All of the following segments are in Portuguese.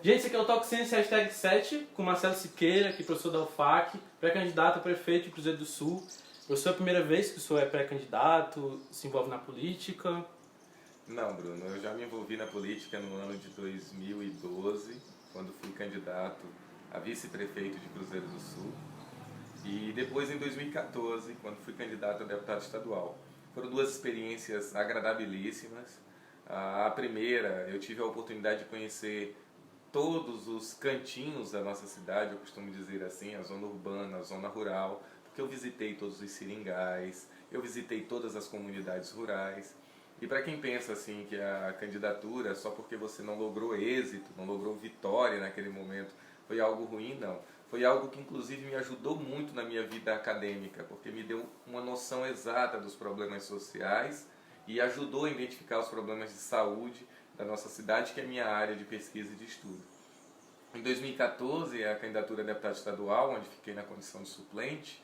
Gente, esse aqui é o Talk Sense hashtag 7, com Marcelo Siqueira, aqui professor da UFAC, pré-candidato a prefeito de Cruzeiro do Sul. Professor, é a primeira vez que o senhor é pré-candidato, se envolve na política? Não, Bruno, eu já me envolvi na política no ano de 2012, quando fui candidato a vice-prefeito de Cruzeiro do Sul. E depois em 2014, quando fui candidato a deputado estadual. Foram duas experiências agradabilíssimas. A primeira, eu tive a oportunidade de conhecer todos os cantinhos da nossa cidade, eu costumo dizer assim, a zona urbana, a zona rural, porque eu visitei todos os seringais, eu visitei todas as comunidades rurais. E para quem pensa assim que a candidatura, só porque você não logrou êxito, não logrou vitória naquele momento, foi algo ruim, não. Foi algo que inclusive me ajudou muito na minha vida acadêmica, porque me deu uma noção exata dos problemas sociais e ajudou a identificar os problemas de saúde da nossa cidade, que é a minha área de pesquisa e de estudo. Em 2014, a candidatura a deputado estadual, onde fiquei na condição de suplente,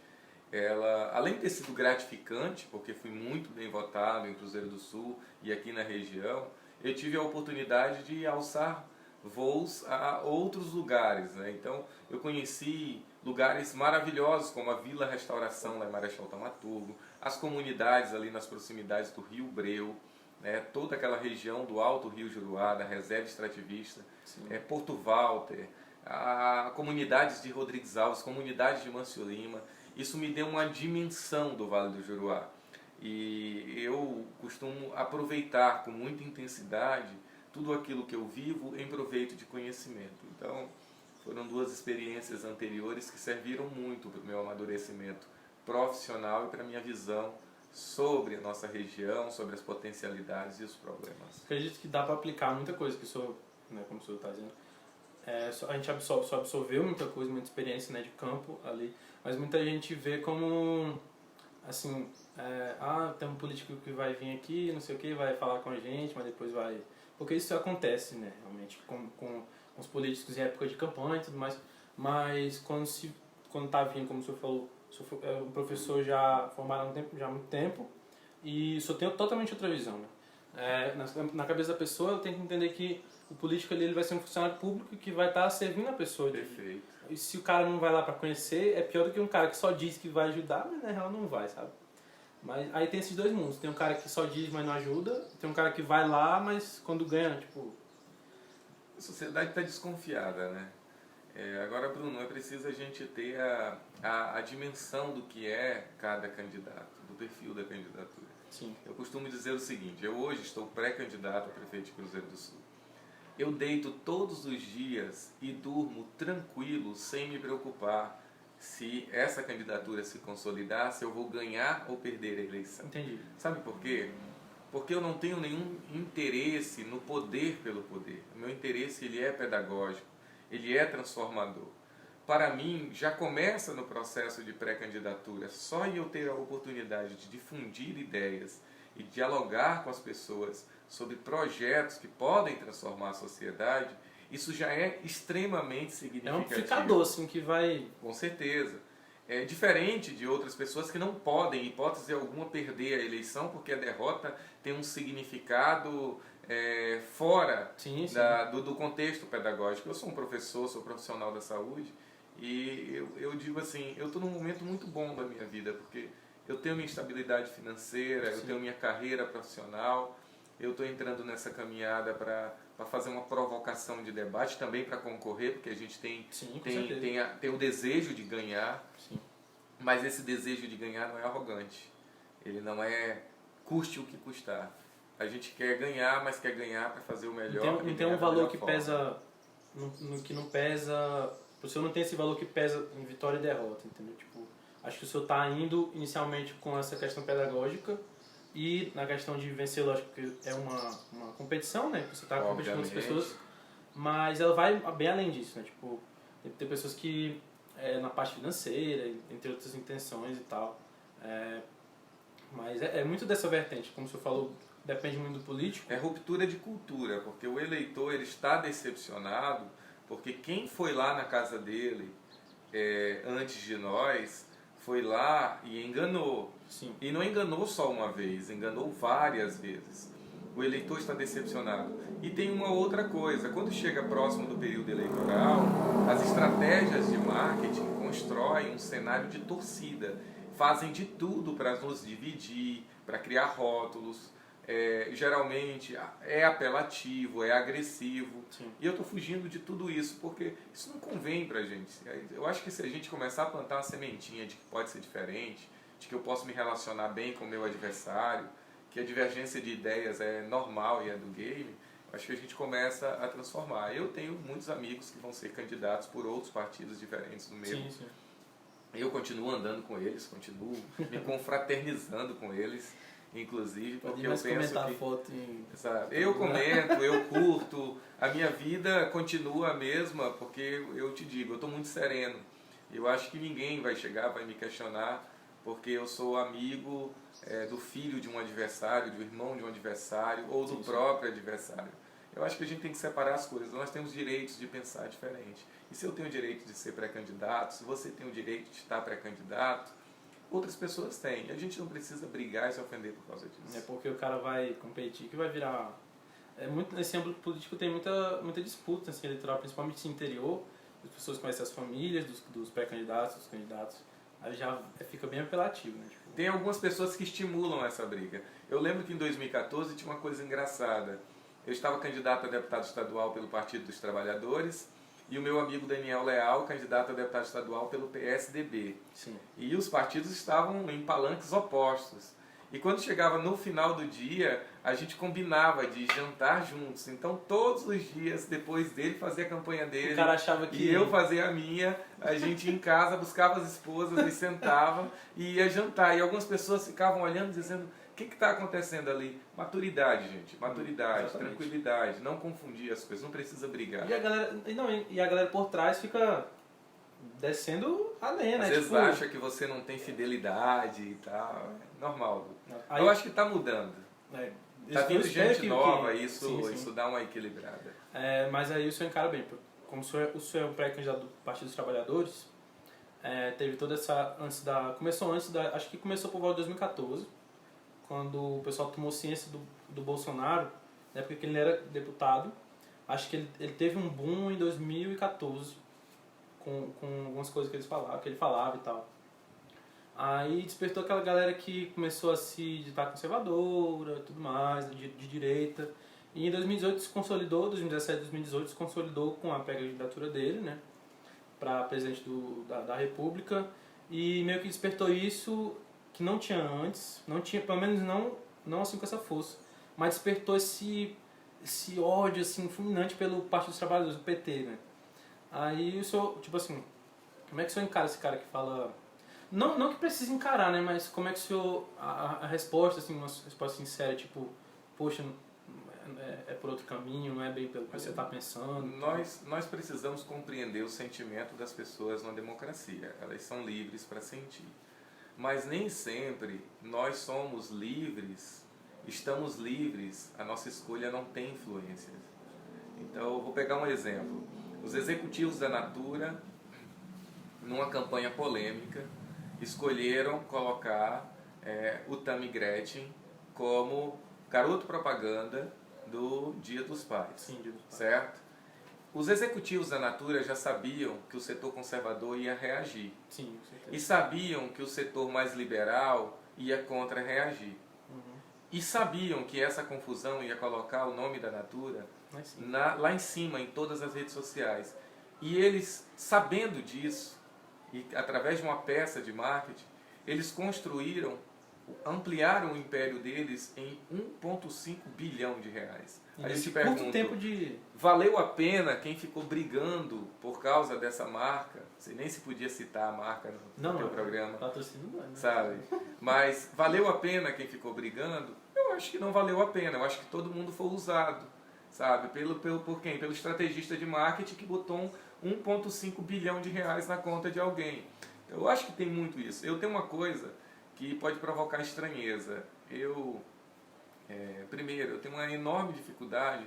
ela, além de ter sido gratificante, porque fui muito bem votado em Cruzeiro do Sul e aqui na região, eu tive a oportunidade de alçar voos a outros lugares, né? Então, eu conheci lugares maravilhosos, como a Vila Restauração, lá em Marechal Thaumaturgo, as comunidades ali nas proximidades do Rio Breu, né? Toda aquela região do Alto Rio Juruá, da Reserva Extrativista, Porto Walter, comunidades de Rodrigues Alves, comunidades de Mâncio Lima. Isso me deu uma dimensão do Vale do Juruá. E eu costumo aproveitar com muita intensidade tudo aquilo que eu vivo em proveito de conhecimento. Então, foram duas experiências anteriores que serviram muito para o meu amadurecimento profissional e para a minha visão sobre a nossa região, sobre as potencialidades e os problemas. Acredito que dá para aplicar muita coisa que o senhor, né, como o senhor está dizendo. A gente só absorveu muita coisa, muita experiência, né, de campo ali, mas muita gente vê como, assim, tem um político que vai vir aqui, não sei o que, vai falar com a gente, mas depois vai... Porque isso acontece, né, realmente, com os políticos em época de campanha e tudo mais, mas quando tá vindo, como o senhor falou, o professor já formado já há muito tempo, e só tem totalmente outra visão, né? Na cabeça da pessoa, eu tenho que entender que o político ali, ele vai ser um funcionário público que vai estar servindo a pessoa. Perfeito. E se o cara não vai lá para conhecer, é pior do que um cara que só diz que vai ajudar, mas na real não vai, sabe? Mas aí tem esses dois mundos. Tem um cara que só diz, mas não ajuda. Tem um cara que vai lá, mas quando ganha, tipo... A sociedade está desconfiada, né? Agora, Bruno, é preciso a gente ter a dimensão do que é cada candidato, do perfil da candidatura. Sim. Eu costumo dizer o seguinte, eu hoje estou pré-candidato a prefeito de Cruzeiro do Sul. Eu deito todos os dias e durmo tranquilo, sem me preocupar se essa candidatura se consolidar, se eu vou ganhar ou perder a eleição. Entendi. Sabe por quê? Porque eu não tenho nenhum interesse no poder pelo poder. O meu interesse, ele é pedagógico, ele é transformador. Para mim, já começa no processo de pré-candidatura, só eu ter a oportunidade de difundir ideias e dialogar com as pessoas sobre projetos que podem transformar a sociedade, isso já é extremamente significativo. É um amplificador, assim, que vai... Com certeza. É diferente de outras pessoas que não podem, em hipótese alguma, perder a eleição, porque a derrota tem um significado fora Sim. do contexto pedagógico. Eu sou um professor, sou profissional da saúde, e eu digo assim, eu estou num momento muito bom da minha vida, porque eu tenho minha estabilidade financeira, eu tenho minha carreira profissional, eu estou entrando nessa caminhada para fazer uma provocação de debate, também para concorrer, porque a gente tem o desejo de ganhar. Sim. Mas esse desejo de ganhar não é arrogante. Ele não é custe o que custar. A gente quer ganhar, mas quer ganhar para fazer o melhor. Não tem um valor que pesa, no que não pesa... O senhor não tem esse valor que pesa em vitória e derrota, entendeu? Tipo, acho que o senhor está indo inicialmente com essa questão pedagógica e na questão de vencer, lógico que é uma competição, né? Você está competindo com outras pessoas, mas ela vai bem além disso, né? Tipo, tem pessoas que, na parte financeira, entre outras intenções e tal, mas é muito dessa vertente, como o senhor falou, depende muito do político. É ruptura de cultura, porque o eleitor, ele está decepcionado, porque quem foi lá na casa dele antes de nós, foi lá e enganou. Sim. E não enganou só uma vez, enganou várias vezes. o eleitor está decepcionado. E tem uma outra coisa, quando chega próximo do período eleitoral, as estratégias de marketing constroem um cenário de torcida, fazem de tudo para nos dividir, para criar rótulos, geralmente é apelativo, é agressivo. Sim. E eu estou fugindo de tudo isso, porque isso não convém para a gente. Eu acho que se a gente começar a plantar uma sementinha de que pode ser diferente, de que eu posso me relacionar bem com o meu adversário, que a divergência de ideias é normal e é do game, acho que a gente começa a transformar. Eu tenho muitos amigos que vão ser candidatos por outros partidos diferentes do meu. Sim, sim. Eu continuo andando com eles, continuo me confraternizando com eles, inclusive, porque eu penso comentar que... foto em... Eu comento, eu curto, a minha vida continua a mesma, porque eu te digo, eu estou muito sereno. Eu acho que ninguém vai chegar, vai me questionar, porque eu sou amigo do filho de um adversário, do irmão de um adversário, ou do próprio adversário. Eu acho que a gente tem que separar as coisas. Nós temos direitos de pensar diferente. E se eu tenho o direito de ser pré-candidato, se você tem o direito de estar pré-candidato, outras pessoas têm. A gente não precisa brigar e se ofender por causa disso. É porque o cara vai competir, que vai virar... nesse âmbito político tem muita disputa assim, eleitoral, principalmente no interior. As pessoas conhecem as famílias dos pré-candidatos, dos candidatos. Aí já fica bem apelativo, né? Tipo... Tem algumas pessoas que estimulam essa briga. Eu lembro que em 2014 tinha uma coisa engraçada. Eu estava candidato a deputado estadual pelo Partido dos Trabalhadores e o meu amigo Daniel Leal, candidato a deputado estadual pelo PSDB. Sim. E os partidos estavam em palanques opostos. E quando chegava no final do dia, a gente combinava de jantar juntos. Então, todos os dias, depois dele fazer a campanha dele, o cara achava que... e eu fazer a minha, a gente ia em casa, buscava as esposas e sentava e ia jantar. E algumas pessoas ficavam olhando, dizendo, o que está acontecendo ali? Maturidade, gente. Maturidade, Exatamente. tranquilidade. Não confundir as coisas, não precisa brigar. E a galera por trás fica descendo a lenha, né? Às vezes tipo... acha que você não tem fidelidade e tal. É normal. Aí... Eu acho que está mudando. Está vindo gente nova e sim. isso dá uma equilibrada. Mas aí o senhor encara bem. Como o senhor é um pré-candidato do Partido dos Trabalhadores, teve toda essa... Acho que começou por volta de 2014, quando o pessoal tomou ciência do Bolsonaro, na época que ele era deputado. Acho que ele teve um boom em 2014, com algumas coisas que ele falava e tal. Aí despertou aquela galera que começou a se ditar conservadora e tudo mais, de direita. E em 2018 se consolidou, 2017, 2018 se consolidou com a pré-candidatura dele, né, para presidente da República. E meio que despertou isso que não tinha antes, não tinha, pelo menos não assim com essa força, mas despertou esse ódio assim fulminante pelo Partido dos Trabalhadores, o PT, né. Aí o senhor, tipo assim, como é que o senhor encara esse cara que fala... Não que precise encarar, né, mas como é que o senhor... A resposta, assim, uma resposta sincera, tipo, poxa, é por outro caminho, não é bem pelo que você está pensando. Nós precisamos compreender o sentimento das pessoas na democracia. Elas são livres para sentir. Mas nem sempre nós somos livres, estamos livres, a nossa escolha não tem influências. Então, eu vou pegar um exemplo. Os executivos da Natura, numa campanha polêmica, escolheram colocar o Tammy Gretchen como garoto propaganda do Dia dos Pais. Sim, Dia dos Pais. Certo? Os executivos da Natura já sabiam que o setor conservador ia reagir. Sim, com certeza. E sabiam que o setor mais liberal ia contra-reagir. Uhum. E sabiam que essa confusão ia colocar o nome da Natura Mas, lá em cima, em todas as redes sociais. E eles, sabendo disso, e através de uma peça de marketing, eles ampliaram o império deles em 1,5 bilhão de reais. Aí eu te pergunto, tempo de... valeu a pena quem ficou brigando por causa dessa marca? Você nem se podia citar a marca no teu programa. Patrocínio não é, né? Sabe? Mas valeu a pena quem ficou brigando? Eu acho que não valeu a pena. Eu acho que todo mundo foi usado. Sabe? Por quem? Pelo estrategista de marketing que botou 1,5 bilhão de reais na conta de alguém. Eu acho que tem muito isso. Eu tenho uma coisa que pode provocar estranheza. Primeiro, eu tenho uma enorme dificuldade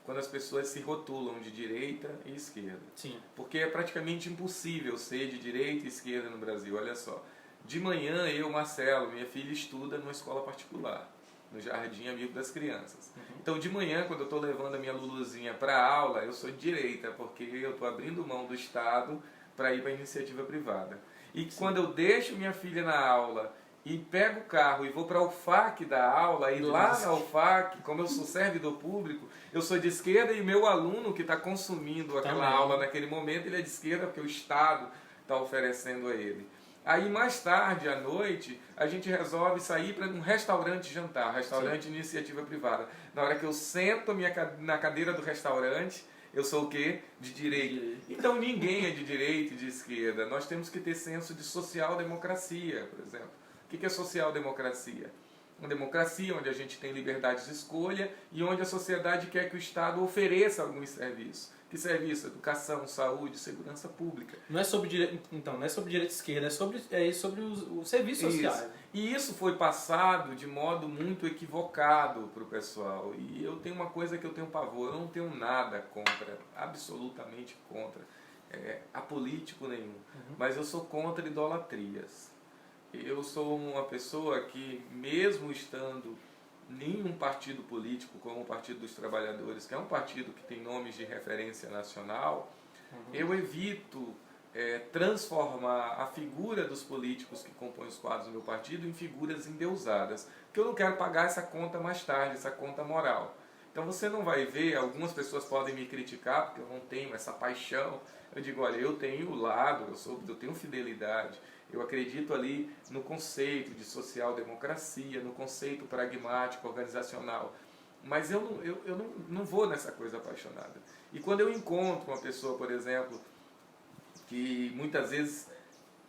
quando as pessoas se rotulam de direita e esquerda. Sim. Porque é praticamente impossível ser de direita e esquerda no Brasil. Olha só, de manhã Marcelo, minha filha estuda numa escola particular. no Jardim Amigo das Crianças. Então, de manhã, quando eu estou levando a minha Luluzinha para a aula, eu sou de direita, porque eu estou abrindo mão do Estado para ir para a iniciativa privada. E quando eu deixo minha filha na aula e pego o carro e vou para a UFAC da aula, e lá na UFAC, como eu sou servidor público, eu sou de esquerda e meu aluno que está consumindo aquela aula naquele momento, ele é de esquerda porque o Estado está oferecendo a ele. Aí mais tarde, à noite, a gente resolve sair para um restaurante jantar, restaurante iniciativa privada. Na hora que eu sento na cadeira do restaurante, eu sou o quê? De direita. Então ninguém é de direita e de esquerda. Nós temos que ter senso de social-democracia, por exemplo. O que é social-democracia? Uma democracia onde a gente tem liberdade de escolha e onde a sociedade quer que o Estado ofereça alguns serviços. Que serviço? Educação, saúde, segurança pública. Não é sobre direita, então, não é sobre direita e esquerda, é sobre os serviços sociais. E isso foi passado de modo muito equivocado para o pessoal. E eu tenho uma coisa que eu tenho pavor, eu não tenho nada contra, absolutamente contra, apolítico nenhum. Mas eu sou contra idolatrias. Eu sou uma pessoa que, mesmo estando em um partido político como o Partido dos Trabalhadores, que é um partido que tem nomes de referência nacional, eu evito transformar a figura dos políticos que compõem os quadros do meu partido em figuras endeusadas, porque eu não quero pagar essa conta mais tarde, essa conta moral. Então você não vai ver, algumas pessoas podem me criticar porque eu não tenho essa paixão. Eu digo, olha, eu tenho lado, eu tenho fidelidade, eu acredito ali no conceito de social-democracia, no conceito pragmático, organizacional, mas eu não vou nessa coisa apaixonada. E quando eu encontro uma pessoa, por exemplo, que muitas vezes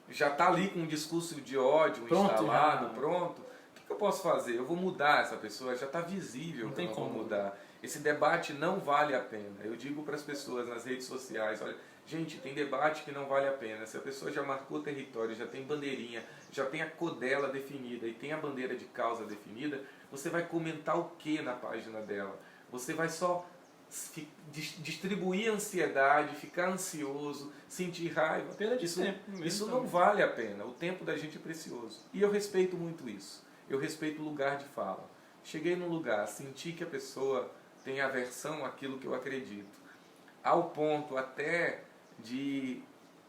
já está ali com um discurso de ódio instalado, pronto, o que eu posso fazer? Eu vou mudar essa pessoa, já está visível que eu não vou mudar. Esse debate não vale a pena. Eu digo para as pessoas nas redes sociais, olha, gente, tem debate que não vale a pena. Se a pessoa já marcou território, já tem bandeirinha, já tem a codela definida e tem a bandeira de causa definida, você vai comentar o que na página dela? Você vai só distribuir ansiedade, ficar ansioso, sentir raiva. Isso não vale a pena. O tempo da gente é precioso. E eu respeito muito isso. Eu respeito o lugar de fala. Cheguei num lugar, senti que a pessoa tem aversão àquilo que eu acredito, ao ponto até de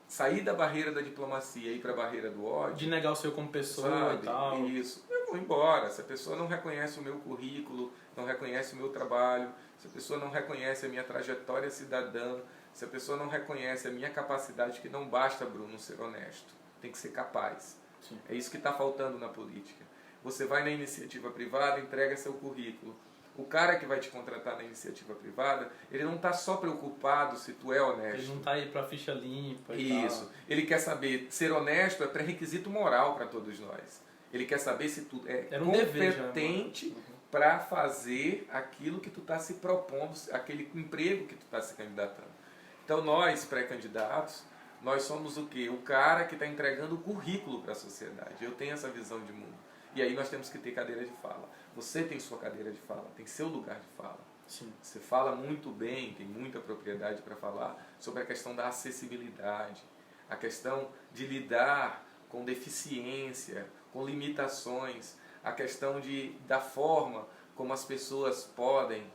sair da barreira da diplomacia e ir para a barreira do ódio. De negar o seu como pessoa, sabe? E tal. Isso. Eu vou embora. Se a pessoa não reconhece o meu currículo, não reconhece o meu trabalho, se a pessoa não reconhece a minha trajetória cidadã, se a pessoa não reconhece a minha capacidade, que não basta, Bruno, ser honesto. Tem que ser capaz. Sim. É isso que está faltando na política. Você vai na iniciativa privada, entrega seu currículo. O cara que vai te contratar na iniciativa privada, ele não está só preocupado se tu é honesto. Ele não está aí para ficha limpa e Isso. tal. Ele quer saber, ser honesto é pré-requisito moral para todos nós. Ele quer saber se tu é competente para fazer aquilo que tu está se propondo, aquele emprego que tu está se candidatando. Então nós, pré-candidatos, nós somos o quê? O cara que está entregando o currículo para a sociedade. Eu tenho essa visão de mundo. E aí nós temos que ter cadeira de fala. Você tem sua cadeira de fala, tem seu lugar de fala. Sim. Você fala muito bem, tem muita propriedade para falar sobre a questão da acessibilidade, a questão de lidar com deficiência, com limitações, a questão da forma como as pessoas podem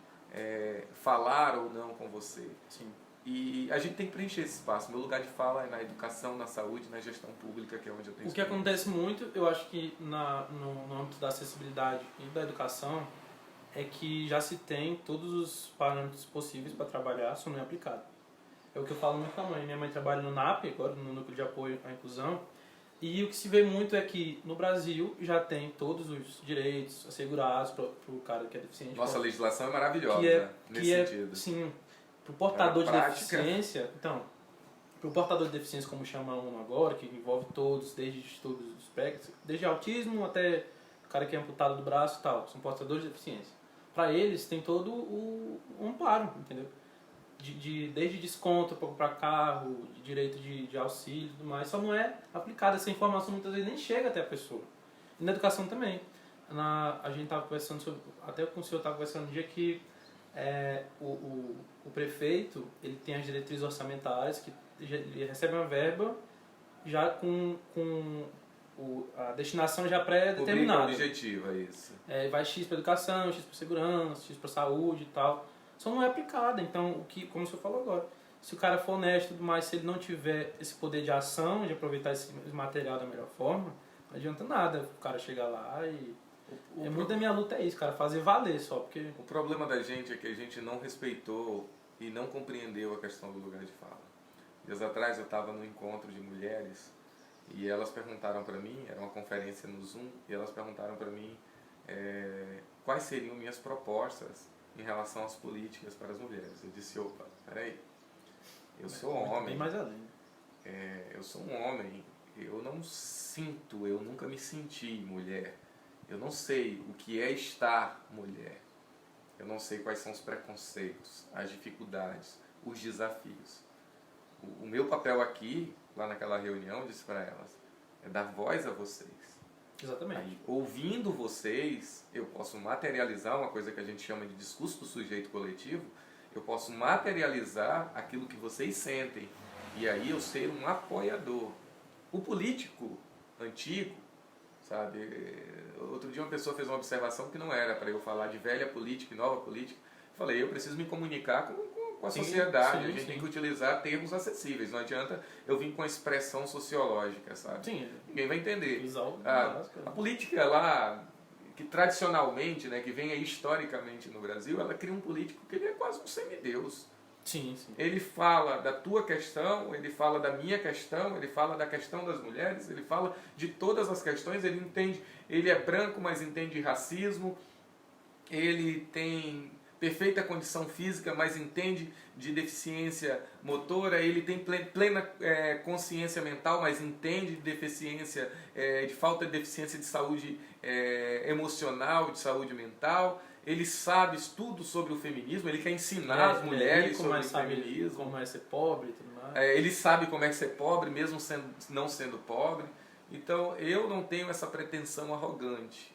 falar ou não com você. Sim. E a gente tem que preencher esse espaço. Meu lugar de fala é na educação, na saúde, na gestão pública, que é onde eu tenho. O que acontece muito, eu acho que no âmbito da acessibilidade e da educação, é que já se tem todos os parâmetros possíveis para trabalhar, só não é aplicado. É o que eu falo muito com a mãe. Minha mãe trabalha no NAP, agora no Núcleo de Apoio à Inclusão, e o que se vê muito é que no Brasil já tem todos os direitos assegurados para o cara que é deficiente. Nossa, a legislação é maravilhosa nesse sentido. Sim, para o portador de deficiência, então, para o portador de deficiência, como chama um agora, que envolve todos, desde todos os espectros, desde autismo até o cara que é amputado do braço e tal, são portadores de deficiência. Para eles tem todo o amparo, entendeu? Desde desconto para comprar carro, de direito de auxílio e tudo mais, só não é aplicada. Essa informação muitas vezes nem chega até a pessoa. E na educação também. A gente estava conversando sobre, até com o senhor estava conversando no dia que o prefeito ele tem as diretrizes orçamentárias, que ele recebe uma verba já com a destinação já Rubrica pré-determinada. objetiva, isso. Vai X para educação, X para segurança, X para saúde e tal. Só não é aplicada. Então, como o senhor falou agora, se o cara for honesto e tudo mais, se ele não tiver esse poder de ação, de aproveitar esse material da melhor forma, não adianta nada o cara chegar lá e... muito da minha luta é isso, cara, fazer valer só, porque... O problema da gente é que a gente não respeitou e não compreendeu a questão do lugar de fala. Dias atrás eu estava num encontro de mulheres e elas perguntaram para mim, era uma conferência no Zoom, e elas perguntaram para mim quais seriam minhas propostas em relação às políticas para as mulheres. Eu disse, opa, peraí, eu sou homem, bem mais além. Eu sou um homem, eu não sinto, eu nunca me senti mulher, eu não sei o que é estar mulher, eu não sei quais são os preconceitos, as dificuldades, os desafios. O meu papel aqui, lá naquela reunião, eu disse para elas, é dar voz a vocês. Exatamente. Aí, ouvindo vocês, eu posso materializar uma coisa que a gente chama de discurso do sujeito coletivo, eu posso materializar aquilo que vocês sentem, e aí eu ser um apoiador. O político antigo, sabe, outro dia uma pessoa fez uma observação que não era para eu falar de velha política e nova política. Eu falei, eu preciso me comunicar com a sociedade, a gente tem que utilizar termos acessíveis, não adianta eu vir com a expressão sociológica, sabe? Sim. Ninguém vai entender. A A política lá, que tradicionalmente, né, que vem aí historicamente no Brasil, ela cria um político que ele é quase um semideus. Sim, sim. Ele fala da tua questão, ele fala da minha questão, ele fala da questão das mulheres, ele fala de todas as questões, ele entende, ele é branco, mas entende racismo, ele tem perfeita condição física, mas entende de deficiência motora, ele tem plena consciência mental, mas entende de deficiência, de falta de deficiência de saúde emocional, de saúde mental. Ele sabe tudo sobre o feminismo, ele quer ensinar as mulheres sobre o feminismo. Como é ser pobre e tudo mais. Ele sabe como é ser pobre, mesmo não sendo pobre. Então, eu não tenho essa pretensão arrogante.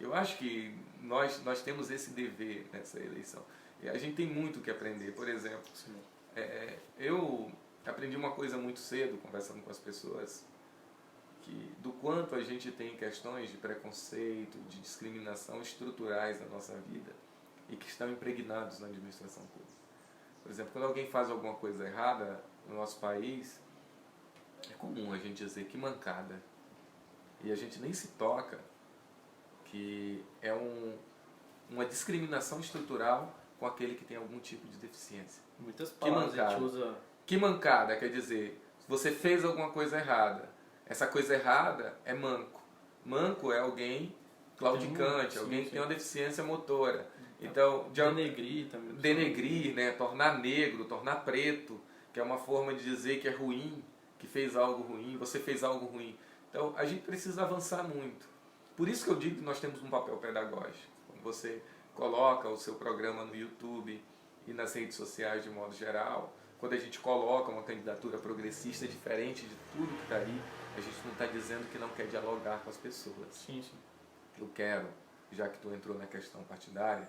Eu acho que nós temos esse dever nessa eleição. E a gente tem muito o que aprender. Por exemplo, eu aprendi uma coisa muito cedo, conversando com as pessoas, do quanto a gente tem questões de preconceito, de discriminação estruturais na nossa vida e que estão impregnados na administração pública. Por exemplo, quando alguém faz alguma coisa errada no nosso país, é comum a gente dizer que mancada. E a gente nem se toca que é uma discriminação estrutural com aquele que tem algum tipo de deficiência. Muitas palavras a gente usa... Que mancada quer dizer, se você fez alguma coisa errada, essa coisa errada é manco. Manco é alguém claudicante, alguém que tem uma deficiência motora. Então, denegrir também. Denegrir, né? Tornar negro, tornar preto, que é uma forma de dizer que é ruim, que fez algo ruim, você fez algo ruim. Então, a gente precisa avançar muito. Por isso que eu digo que nós temos um papel pedagógico. Quando você coloca o seu programa no YouTube e nas redes sociais de modo geral, quando a gente coloca uma candidatura progressista diferente de tudo que está aí, a gente não está dizendo que não quer dialogar com as pessoas. Sim, sim. Eu quero, já que tu entrou na questão partidária,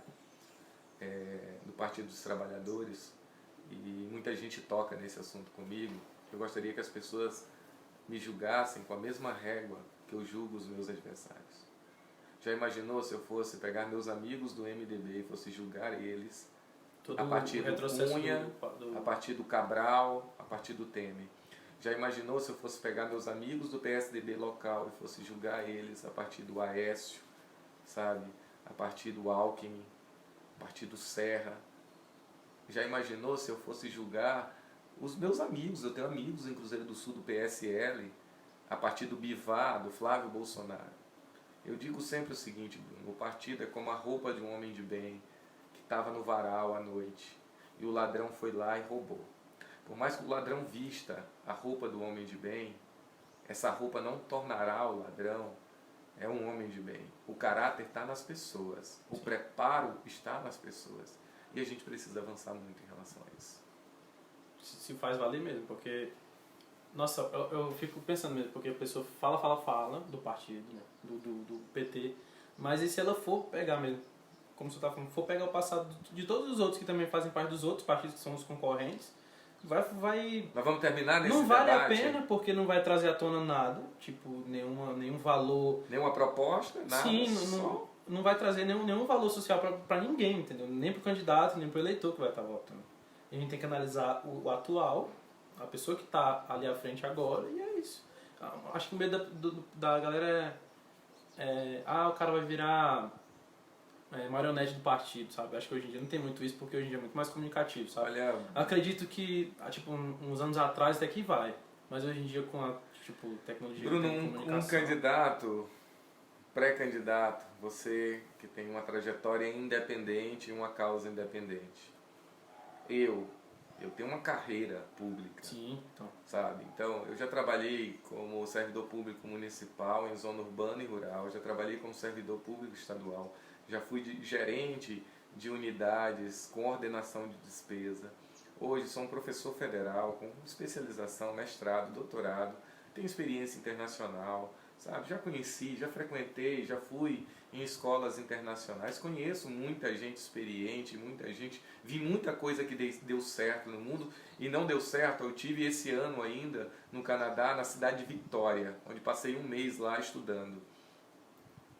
do Partido dos Trabalhadores, e muita gente toca nesse assunto comigo, eu gostaria que as pessoas me julgassem com a mesma régua que eu julgo os meus adversários. Já imaginou se eu fosse pegar meus amigos do MDB e fosse julgar eles a partir do Cunha, a partir do Cabral, a partir do Temer? Já imaginou se eu fosse pegar meus amigos do PSDB local e fosse julgar eles a partir do Aécio, sabe? A partir do Alckmin, a partir do Serra? Já imaginou se eu fosse julgar os meus amigos? Eu tenho amigos em Cruzeiro do Sul do PSL, a partir do Bivar, do Flávio Bolsonaro. Eu digo sempre o seguinte, Bruno, o partido é como a roupa de um homem de bem que estava no varal à noite e o ladrão foi lá e roubou. Por mais que o ladrão vista a roupa do homem de bem, essa roupa não tornará o ladrão um homem de bem. O caráter está nas pessoas, o preparo está nas pessoas. E a gente precisa avançar muito em relação a isso. Se faz valer mesmo, porque... Nossa, eu fico pensando mesmo, porque a pessoa fala do partido, né? do PT, mas e se ela for pegar mesmo, como você está falando, for pegar o passado de todos os outros que também fazem parte dos outros partidos que são os concorrentes, Nós vamos terminar nesse não vale debate? a pena, porque não vai trazer à tona nada, tipo, nenhum valor. Nenhuma proposta, nada. Sim, não vai trazer nenhum valor social pra ninguém, entendeu? Nem pro candidato, nem pro eleitor que vai estar votando. A gente tem que analisar o atual, a pessoa que está ali à frente agora, e é isso. Acho que o medo da galera o cara vai virar marionete do partido, sabe? Acho que hoje em dia não tem muito isso, porque hoje em dia é muito mais comunicativo, sabe? Olha, acredito que, tipo, uns anos atrás até que vai, mas hoje em dia com a, tipo, tecnologia Bruno, de comunicação... um candidato, pré-candidato, você que tem uma trajetória independente e uma causa independente. Eu tenho uma carreira pública. Sim, então. Sabe? Então, eu já trabalhei como servidor público municipal em zona urbana e rural, já trabalhei como servidor público estadual, já fui gerente de unidades com ordenação de despesa. Hoje sou um professor federal com especialização, mestrado, doutorado, tenho experiência internacional, sabe? Já conheci, já frequentei, já fui em escolas internacionais, conheço muita gente experiente, vi muita coisa que deu certo no mundo e não deu certo. Eu tive esse ano ainda no Canadá, na cidade de Victoria, onde passei um mês lá estudando.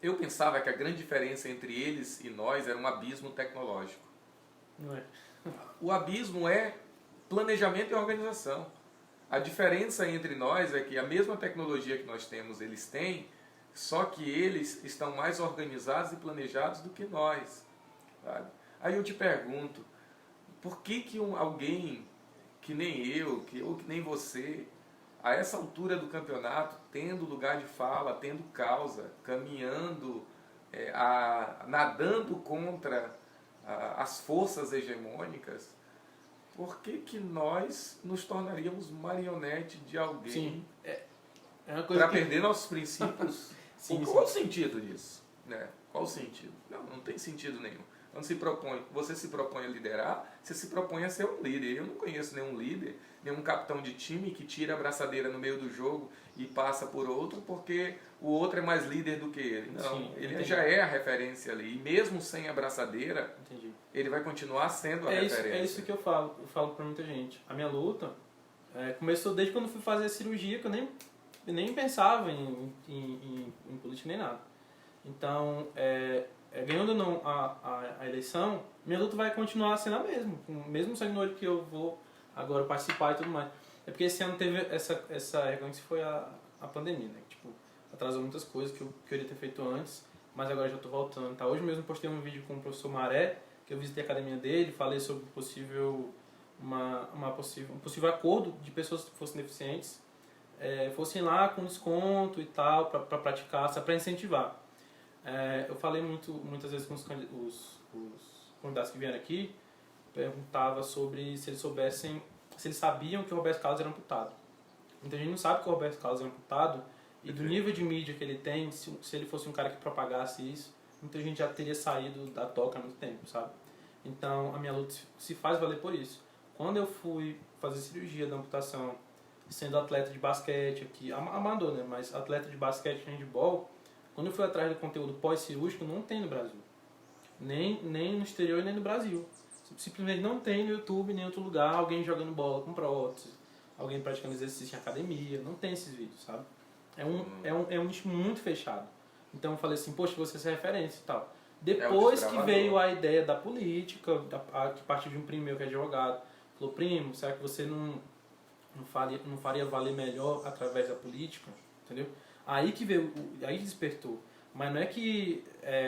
Eu pensava que a grande diferença entre eles e nós era um abismo tecnológico. Não é? O abismo é planejamento e organização. A diferença entre nós é que a mesma tecnologia que nós temos, eles têm, só que eles estão mais organizados e planejados do que nós. Sabe? Aí eu te pergunto, por que alguém que nem eu, ou que nem você, a essa altura do campeonato, tendo lugar de fala, tendo causa, caminhando, nadando contra as forças hegemônicas, por que nós nos tornaríamos marionete de alguém? Sim, é uma coisa para perder nossos princípios? Qual o sentido disso? Né? Qual o sentido? Não tem sentido nenhum. Você se propõe a liderar, você se propõe a ser um líder. Eu não conheço nenhum líder, nenhum capitão de time que tira a braçadeira no meio do jogo e passa por outro porque o outro é mais líder do que ele. Não, Sim, ele já é a referência ali. E mesmo sem a braçadeira, ele vai continuar sendo a referência. É isso que eu falo pra muita gente. A minha luta começou desde quando eu fui fazer a cirurgia, que eu nem pensava em política nem nada. Então, ganhando ou não a eleição, minha luta vai continuar sendo a mesma, com o mesmo sangue no olho que eu vou agora participar e tudo mais. É porque esse ano teve essa recorrência que foi a pandemia, né? Tipo, atrasou muitas coisas que eu queria ter feito antes, mas agora já estou voltando, tá? Hoje mesmo postei um vídeo com o professor Maré, que eu visitei a academia dele, falei sobre um possível acordo de pessoas que fossem deficientes, fossem lá com desconto e tal, para praticar, para incentivar. Eu falei muitas vezes com os candidatos que vieram aqui, perguntava sobre se eles sabiam que o Roberto Carlos era amputado. Muita gente não sabe que o Roberto Carlos é amputado, e do nível de mídia que ele tem, se ele fosse um cara que propagasse isso, muita gente já teria saído da toca há muito tempo, sabe? Então a minha luta se faz valer por isso. Quando eu fui fazer cirurgia da amputação, sendo atleta de basquete aqui, amador, né? Mas atleta de basquete e handball, quando eu fui atrás do conteúdo pós-cirúrgico, não tem no Brasil. Nem no exterior, nem no Brasil. Simplesmente não tem no YouTube, nem em outro lugar, alguém jogando bola com prótese, alguém praticando exercício em academia, não tem esses vídeos, sabe? É um nicho muito fechado. Então eu falei assim, poxa, você é referência e tal. Depois que veio a ideia da política, que partiu de um primo meu que é advogado, falou, primo, será que você não faria valer melhor através da política? Entendeu? Aí que veio, aí despertou. Mas não é que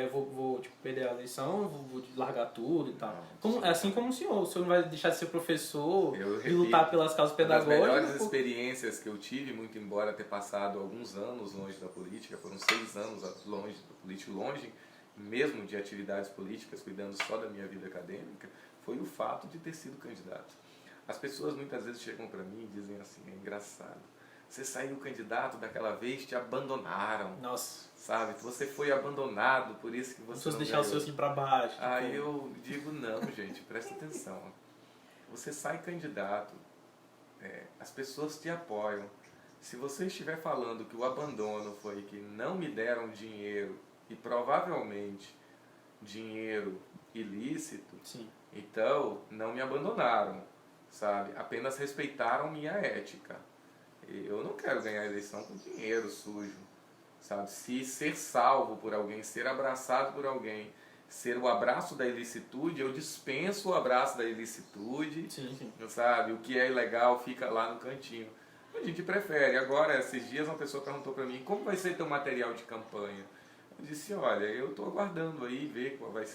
vou tipo, perder a eleição, vou largar tudo e tal. Assim como o senhor não vai deixar de ser professor e lutar pelas causas pedagógicas. Uma das melhores experiências que eu tive, muito embora ter passado alguns anos longe da política, foram 6 anos longe da política, longe mesmo de atividades políticas, cuidando só da minha vida acadêmica, foi o fato de ter sido candidato. As pessoas muitas vezes chegam para mim e dizem assim, é engraçado, você saiu candidato daquela vez, te abandonaram. Nossa. Sabe? Você foi abandonado, por isso que você não deixar o seu assim para baixo. Aí eu digo, não, gente, presta atenção. Você sai candidato, as pessoas te apoiam. Se você estiver falando que o abandono foi que não me deram dinheiro, e provavelmente dinheiro ilícito, sim, então não me abandonaram. sabe? Apenas respeitaram minha ética. Eu não quero ganhar a eleição com dinheiro sujo, sabe? Se ser salvo por alguém, ser abraçado por alguém, ser o abraço da ilicitude, eu dispenso o abraço da ilicitude, Sim, sim. sabe? O que é ilegal fica lá no cantinho. A gente prefere. Agora, esses dias, uma pessoa perguntou para mim, como vai ser teu material de campanha? Eu disse, olha, eu estou aguardando aí, ver como vai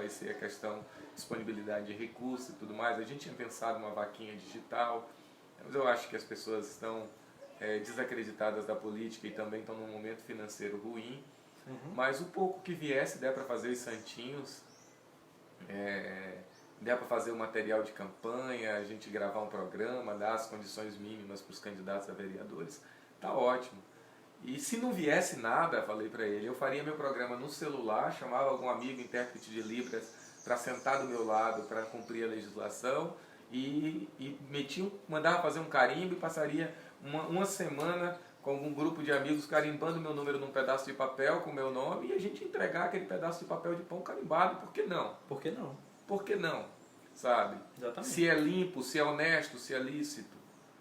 ser a questão de disponibilidade de recursos e tudo mais. A gente tinha pensado numa vaquinha digital, mas eu acho que as pessoas estão desacreditadas da política e também estão num momento financeiro ruim. Mas o pouco que viesse, der para fazer os santinhos, der para fazer o material de campanha, a gente gravar um programa, dar as condições mínimas para os candidatos a vereadores, tá ótimo. E se não viesse nada, falei para ele, eu faria meu programa no celular, chamava algum amigo intérprete de Libras para sentar do meu lado para cumprir a legislação e mandava fazer um carimbo e passaria uma semana com algum grupo de amigos carimbando meu número num pedaço de papel com meu nome e a gente entregar aquele pedaço de papel de pão carimbado. Por que não? Por que não? Por que não? Sabe? Exatamente. Se é limpo, se é honesto, se é lícito.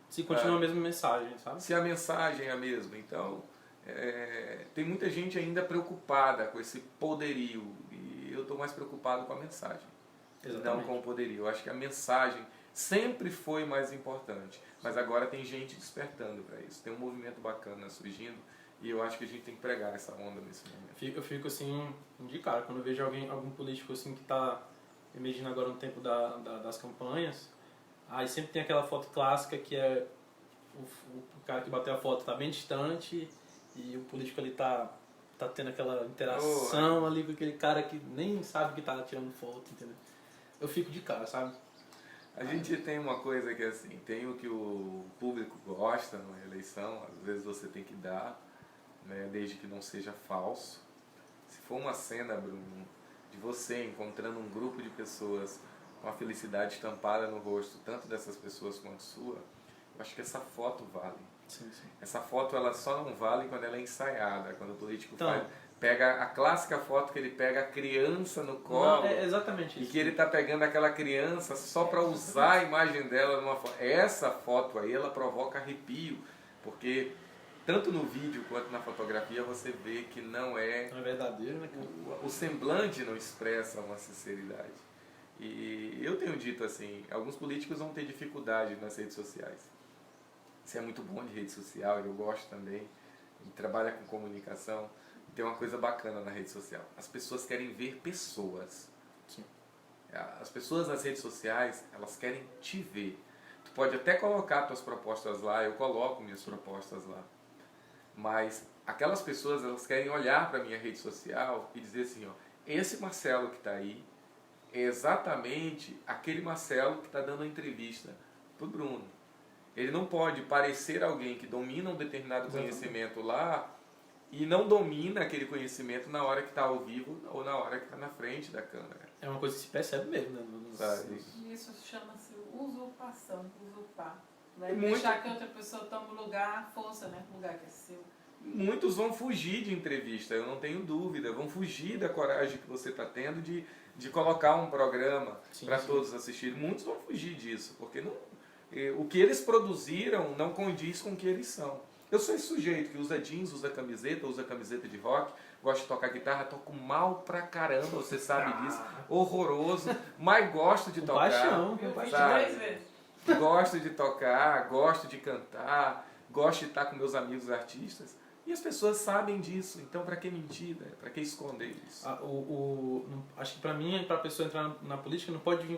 Se continua a mesma mensagem, sabe? Se a mensagem é a mesma. Então, tem muita gente ainda preocupada com esse poderio. E eu estou mais preocupado com a mensagem. Exatamente. Não com o poderio. Eu acho que a mensagem sempre foi mais importante. Mas agora tem gente despertando para isso. Tem um movimento bacana surgindo. E eu acho que a gente tem que pregar essa onda nesse momento. Eu fico assim, de cara, quando eu vejo algum político assim que está emergindo agora no tempo das campanhas, aí sempre tem aquela foto clássica que é o cara que bateu a foto está bem distante e o político ali tá tendo aquela interação ali com aquele cara que nem sabe que tá tirando foto, entendeu? Eu fico de cara, sabe? A gente tem uma coisa que é assim, tem o que o público gosta numa eleição, às vezes você tem que dar, né, desde que não seja falso. Se for uma cena, Bruno, de você encontrando um grupo de pessoas com a felicidade estampada no rosto, tanto dessas pessoas quanto sua, eu acho que essa foto vale. Sim, sim. Essa foto ela só não vale quando ela é ensaiada, quando o político pega a clássica foto que ele pega a criança no colo. Não, é exatamente isso. E que ele está pegando aquela criança só para usar a imagem dela numa foto. Essa foto aí, ela provoca arrepio, porque tanto no vídeo quanto na fotografia você vê que não é verdadeiro, né, cara? O semblante não expressa uma sinceridade. E eu tenho dito assim, alguns políticos vão ter dificuldade nas redes sociais. Você é muito bom de rede social, eu gosto também, trabalha com comunicação. Tem uma coisa bacana na rede social. As pessoas querem ver pessoas. Sim. As pessoas nas redes sociais, elas querem te ver. Tu pode até colocar tuas propostas lá, eu coloco minhas propostas lá. Mas aquelas pessoas, elas querem olhar para a minha rede social e dizer assim, ó, esse Marcelo que está aí é exatamente aquele Marcelo que está dando a entrevista para o Bruno. Ele não pode parecer alguém que domina um determinado conhecimento lá e não domina aquele conhecimento na hora que está ao vivo ou na hora que está na frente da câmera. É uma coisa que se percebe mesmo, né? Isso chama-se usurpação, usurpar. Vai deixar que outra pessoa tome o lugar, a força, né? O lugar que é seu. Muitos vão fugir de entrevista, eu não tenho dúvida. Vão fugir da coragem que você está tendo de colocar um programa para todos assistirem. Muitos vão fugir disso, porque o que eles produziram não condiz com o que eles são. Eu sou esse sujeito que usa jeans, usa camiseta de rock, gosto de tocar guitarra, toco mal pra caramba, você sabe disso, horroroso, mas gosto de tocar. Paixão, eu fiz 3 vezes. Gosto de tocar, gosto de cantar, gosto de estar com meus amigos artistas. E as pessoas sabem disso, então para que mentir, né? Para que esconder isso? Acho que para mim, para a pessoa entrar na política, não pode vir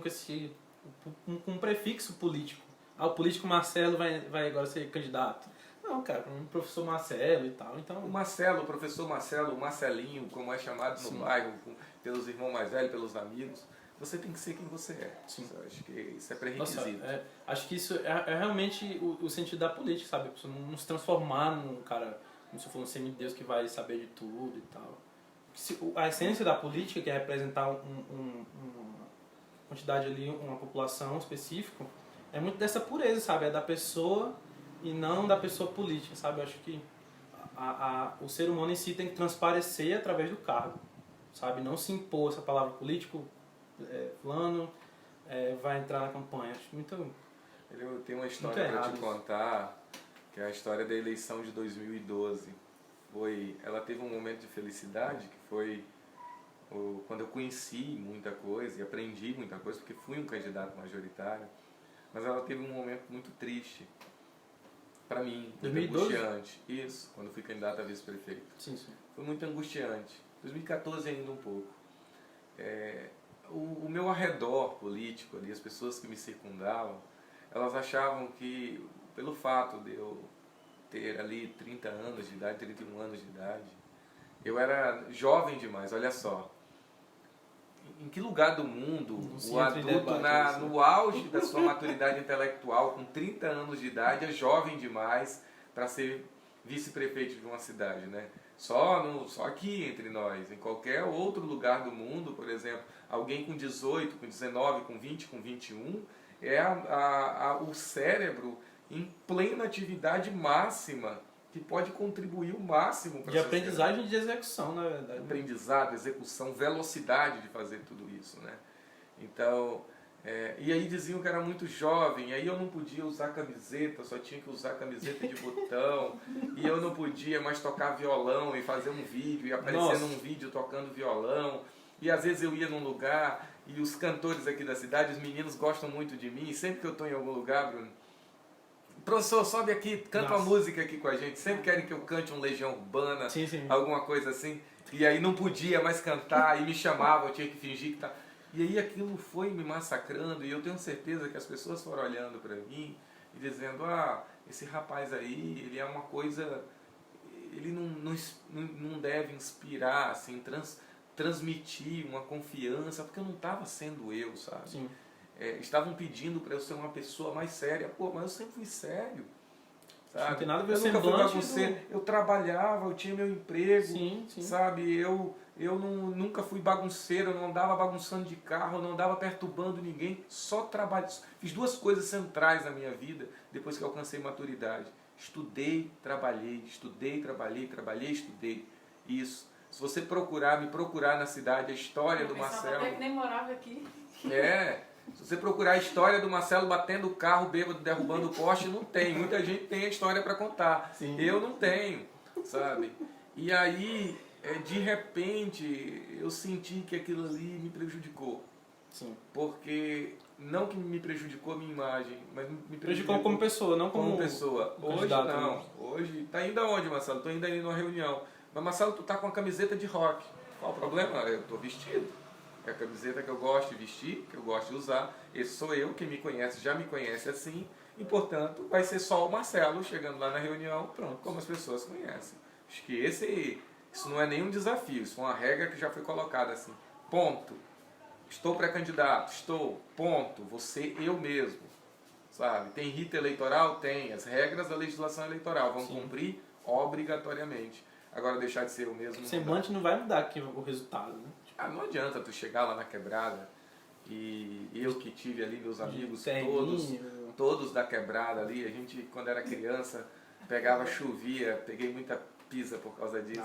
com um prefixo político. O político Marcelo vai agora ser candidato. Não, cara, um professor Marcelo e tal. Então... O professor Marcelo, o Marcelinho, como é chamado no bairro, pelos irmãos mais velhos, pelos amigos, você tem que ser quem você é. Sim. Eu acho que isso é pré-requisito. Acho que isso é realmente o sentido da política, sabe? Você não se transformar num cara, como se fosse um semideus que vai saber de tudo e tal. A essência da política, que é representar uma quantidade ali, uma população específica, é muito dessa pureza, sabe? É da pessoa e não da pessoa política, sabe? Eu acho que o ser humano em si tem que transparecer através do cargo, sabe? Não se impor essa palavra político, fulano vai entrar na campanha. Acho muito... Eu tenho uma história para te contar, que é a história da eleição de 2012. Ela teve um momento de felicidade, que foi quando eu conheci muita coisa e aprendi muita coisa, porque fui um candidato majoritário, mas ela teve um momento muito triste para mim, muito 2012? angustiante. Isso, quando fui candidato a vice-prefeito. Sim, sim. Foi muito angustiante. 2014 ainda um pouco. O meu arredor político ali, as pessoas que me circundavam, elas achavam que, pelo fato de eu ter ali 30 anos de idade, 31 anos de idade, eu era jovem demais, olha só. Em que lugar do mundo o adulto, no auge da sua maturidade intelectual, com 30 anos de idade, é jovem demais para ser vice-prefeito de uma cidade, né? Só aqui entre nós. Em qualquer outro lugar do mundo, por exemplo, alguém com 18, com 19, com 20, com 21, é o cérebro em plena atividade máxima, que pode contribuir o máximo para a sociedade. De aprendizagem e de execução, na verdade. Aprendizado, execução, velocidade de fazer tudo isso, né? Então, e aí diziam que era muito jovem, aí eu não podia usar camiseta, só tinha que usar camiseta de botão, e eu não podia mais tocar violão e fazer um vídeo, e aparecer num vídeo tocando violão, e às vezes eu ia num lugar, e os cantores aqui da cidade, os meninos gostam muito de mim, e sempre que eu estou em algum lugar, Bruno, professor, sobe aqui, canta uma música aqui com a gente. Sempre querem que eu cante um Legião Urbana, alguma coisa assim. E aí não podia mais cantar, e me chamava, eu tinha que fingir que tá. E aí aquilo foi me massacrando, e eu tenho certeza que as pessoas foram olhando para mim e dizendo, esse rapaz aí, ele é uma coisa, ele não deve inspirar, assim, transmitir uma confiança, porque eu não estava sendo eu, sabe? Sim. Estavam pedindo para eu ser uma pessoa mais séria. Pô, mas eu sempre fui sério. Sabe? Não tem nada a ver eu nunca fui bagunceiro. Eu trabalhava, eu tinha meu emprego. Sim. Sabe? Eu nunca fui bagunceiro, eu não andava bagunçando de carro, eu não andava perturbando ninguém. Só trabalho. Fiz duas coisas centrais na minha vida depois que eu alcancei maturidade. Estudei, trabalhei. Estudei, trabalhei, estudei. Isso. Se você me procurar na cidade, a história do Marcelo... Até que nem morava aqui. Se você procurar a história do Marcelo batendo o carro, bêbado, derrubando o poste, não tem. Muita gente tem a história para contar. Sim. Eu não tenho, sabe? E aí, de repente, eu senti que aquilo ali me prejudicou. Sim. Porque, não que me prejudicou a minha imagem, mas me prejudicou como pessoa, não como pessoa. Hoje não. Hoje, tá indo aonde, Marcelo? Tô indo aí numa reunião. Mas, Marcelo, tu tá com a camiseta de rock. Qual o problema? Eu tô vestido. É a camiseta que eu gosto de vestir, que eu gosto de usar. Esse sou eu, quem me conhece já me conhece assim. E, portanto, vai ser só o Marcelo chegando lá na reunião, pronto, como as pessoas conhecem. Acho que isso não é nenhum desafio, isso é uma regra que já foi colocada assim. Ponto. Estou pré-candidato, estou. Ponto. Vou ser eu mesmo. Sabe? Tem rito eleitoral? Tem. As regras da legislação eleitoral vão cumprir obrigatoriamente. Agora, deixar de ser eu mesmo... O semblante não vai mudar aqui o resultado, né? Não adianta tu chegar lá na quebrada e eu que tive ali meus amigos todos da quebrada ali, a gente quando era criança pegava, chovia, peguei muita pisa por causa disso,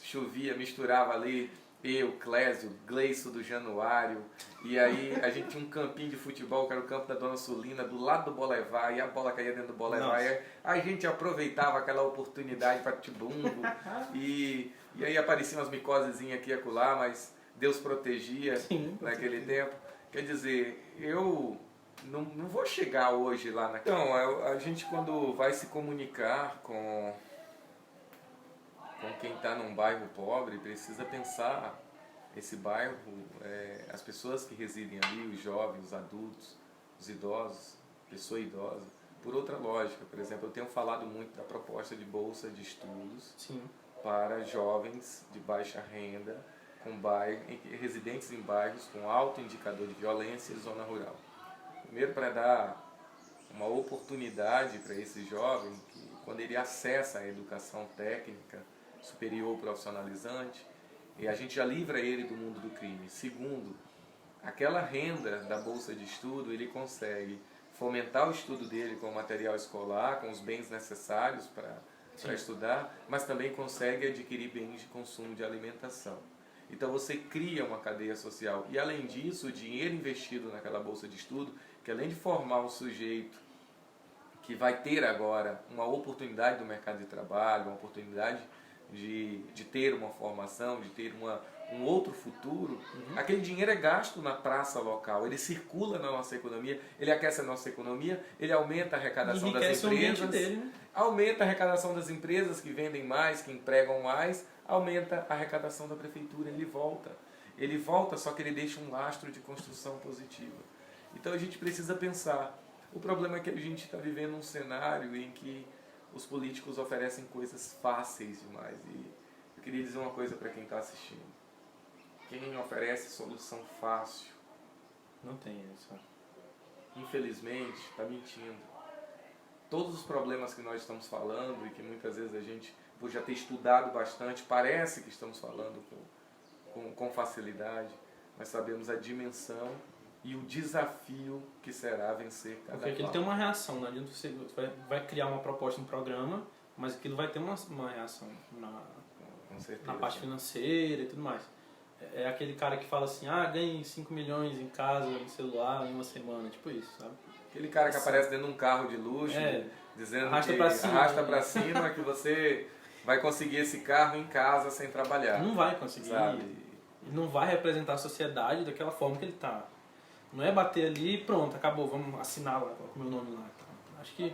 chovia, misturava ali eu, Clésio, Gleiço do Januário, e aí a gente tinha um campinho de futebol que era o campo da Dona Sulina, do lado do Bolevar, e a bola caía dentro do Bolevar, e a gente aproveitava aquela oportunidade para tibumbo, e aí apareciam umas micosezinhas aqui e acolá, mas Deus protegia naquele tempo. Quer dizer, eu não vou chegar hoje lá na... Então, a gente quando vai se comunicar com quem está num bairro pobre, precisa pensar esse bairro, as pessoas que residem ali, os jovens, os adultos, os idosos, pessoa idosa, por outra lógica. Por exemplo, eu tenho falado muito da proposta de bolsa de estudos para jovens de baixa renda, residentes em bairros com alto indicador de violência e zona rural. Primeiro, para dar uma oportunidade para esse jovem que, quando ele acessa a educação técnica superior profissionalizante, e a gente já livra ele do mundo do crime. Segundo, aquela renda da bolsa de estudo, ele consegue fomentar o estudo dele com o material escolar, com os bens necessários para estudar, mas também consegue adquirir bens de consumo de alimentação. Então você cria uma cadeia social. E além disso, o dinheiro investido naquela bolsa de estudo, que além de formar um sujeito que vai ter agora uma oportunidade do mercado de trabalho, uma oportunidade de ter uma formação, de ter um outro futuro, aquele dinheiro é gasto na praça local, ele circula na nossa economia, ele aquece a nossa economia, ele aumenta a arrecadação das empresas, dele, né? aumenta a arrecadação das empresas que vendem mais, que empregam mais, aumenta a arrecadação da prefeitura, ele volta, só que ele deixa um lastro de construção positiva. Então a gente precisa pensar. O problema é que a gente está vivendo um cenário em que os políticos oferecem coisas fáceis demais. E eu queria dizer uma coisa para quem está assistindo. Quem oferece solução fácil, Não tem isso. infelizmente, está mentindo. Todos os problemas que nós estamos falando e que muitas vezes a gente, por já ter estudado bastante, parece que estamos falando com facilidade, mas sabemos a dimensão e o desafio que será vencer cada Porque aquilo tem uma reação, não adianta você vai criar uma proposta, um programa, mas aquilo vai ter uma reação Com certeza. na parte financeira e tudo mais. É aquele cara que fala assim, ganhe 5 milhões em casa, no celular, em uma semana, tipo isso, sabe? Aquele cara que aparece dentro de um carro de luxo, dizendo arrasta que pra pra cima que você vai conseguir esse carro em casa sem trabalhar. Não vai conseguir. Sabe? Ele não vai representar a sociedade daquela forma que ele tá. Não é bater ali e pronto, acabou, vamos assinar lá, com o meu nome lá. Acho que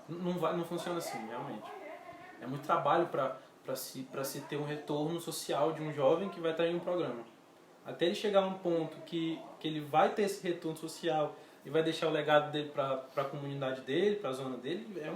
não funciona assim, realmente. É muito trabalho para se ter um retorno social de um jovem que vai estar em um programa. Até ele chegar a um ponto que ele vai ter esse retorno social e vai deixar o legado dele para a comunidade dele, para a zona dele, é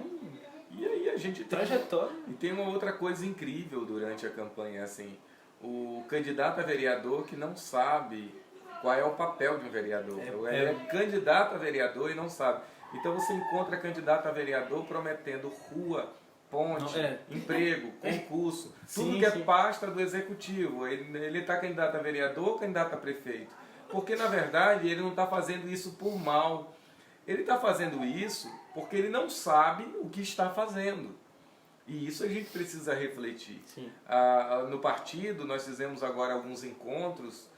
E aí a gente trajetória. E tem uma outra coisa incrível durante a campanha, assim, o candidato a vereador que não sabe qual é o papel de um vereador. Ele é candidato a vereador e não sabe. Então você encontra candidato a vereador prometendo rua, ponte, emprego, concurso, tudo que é pasta do executivo. Ele está candidato a vereador ou candidato a prefeito? Porque na verdade ele não está fazendo isso por mal. Ele está fazendo isso porque ele não sabe o que está fazendo. E isso a gente precisa refletir. No partido nós fizemos agora alguns encontros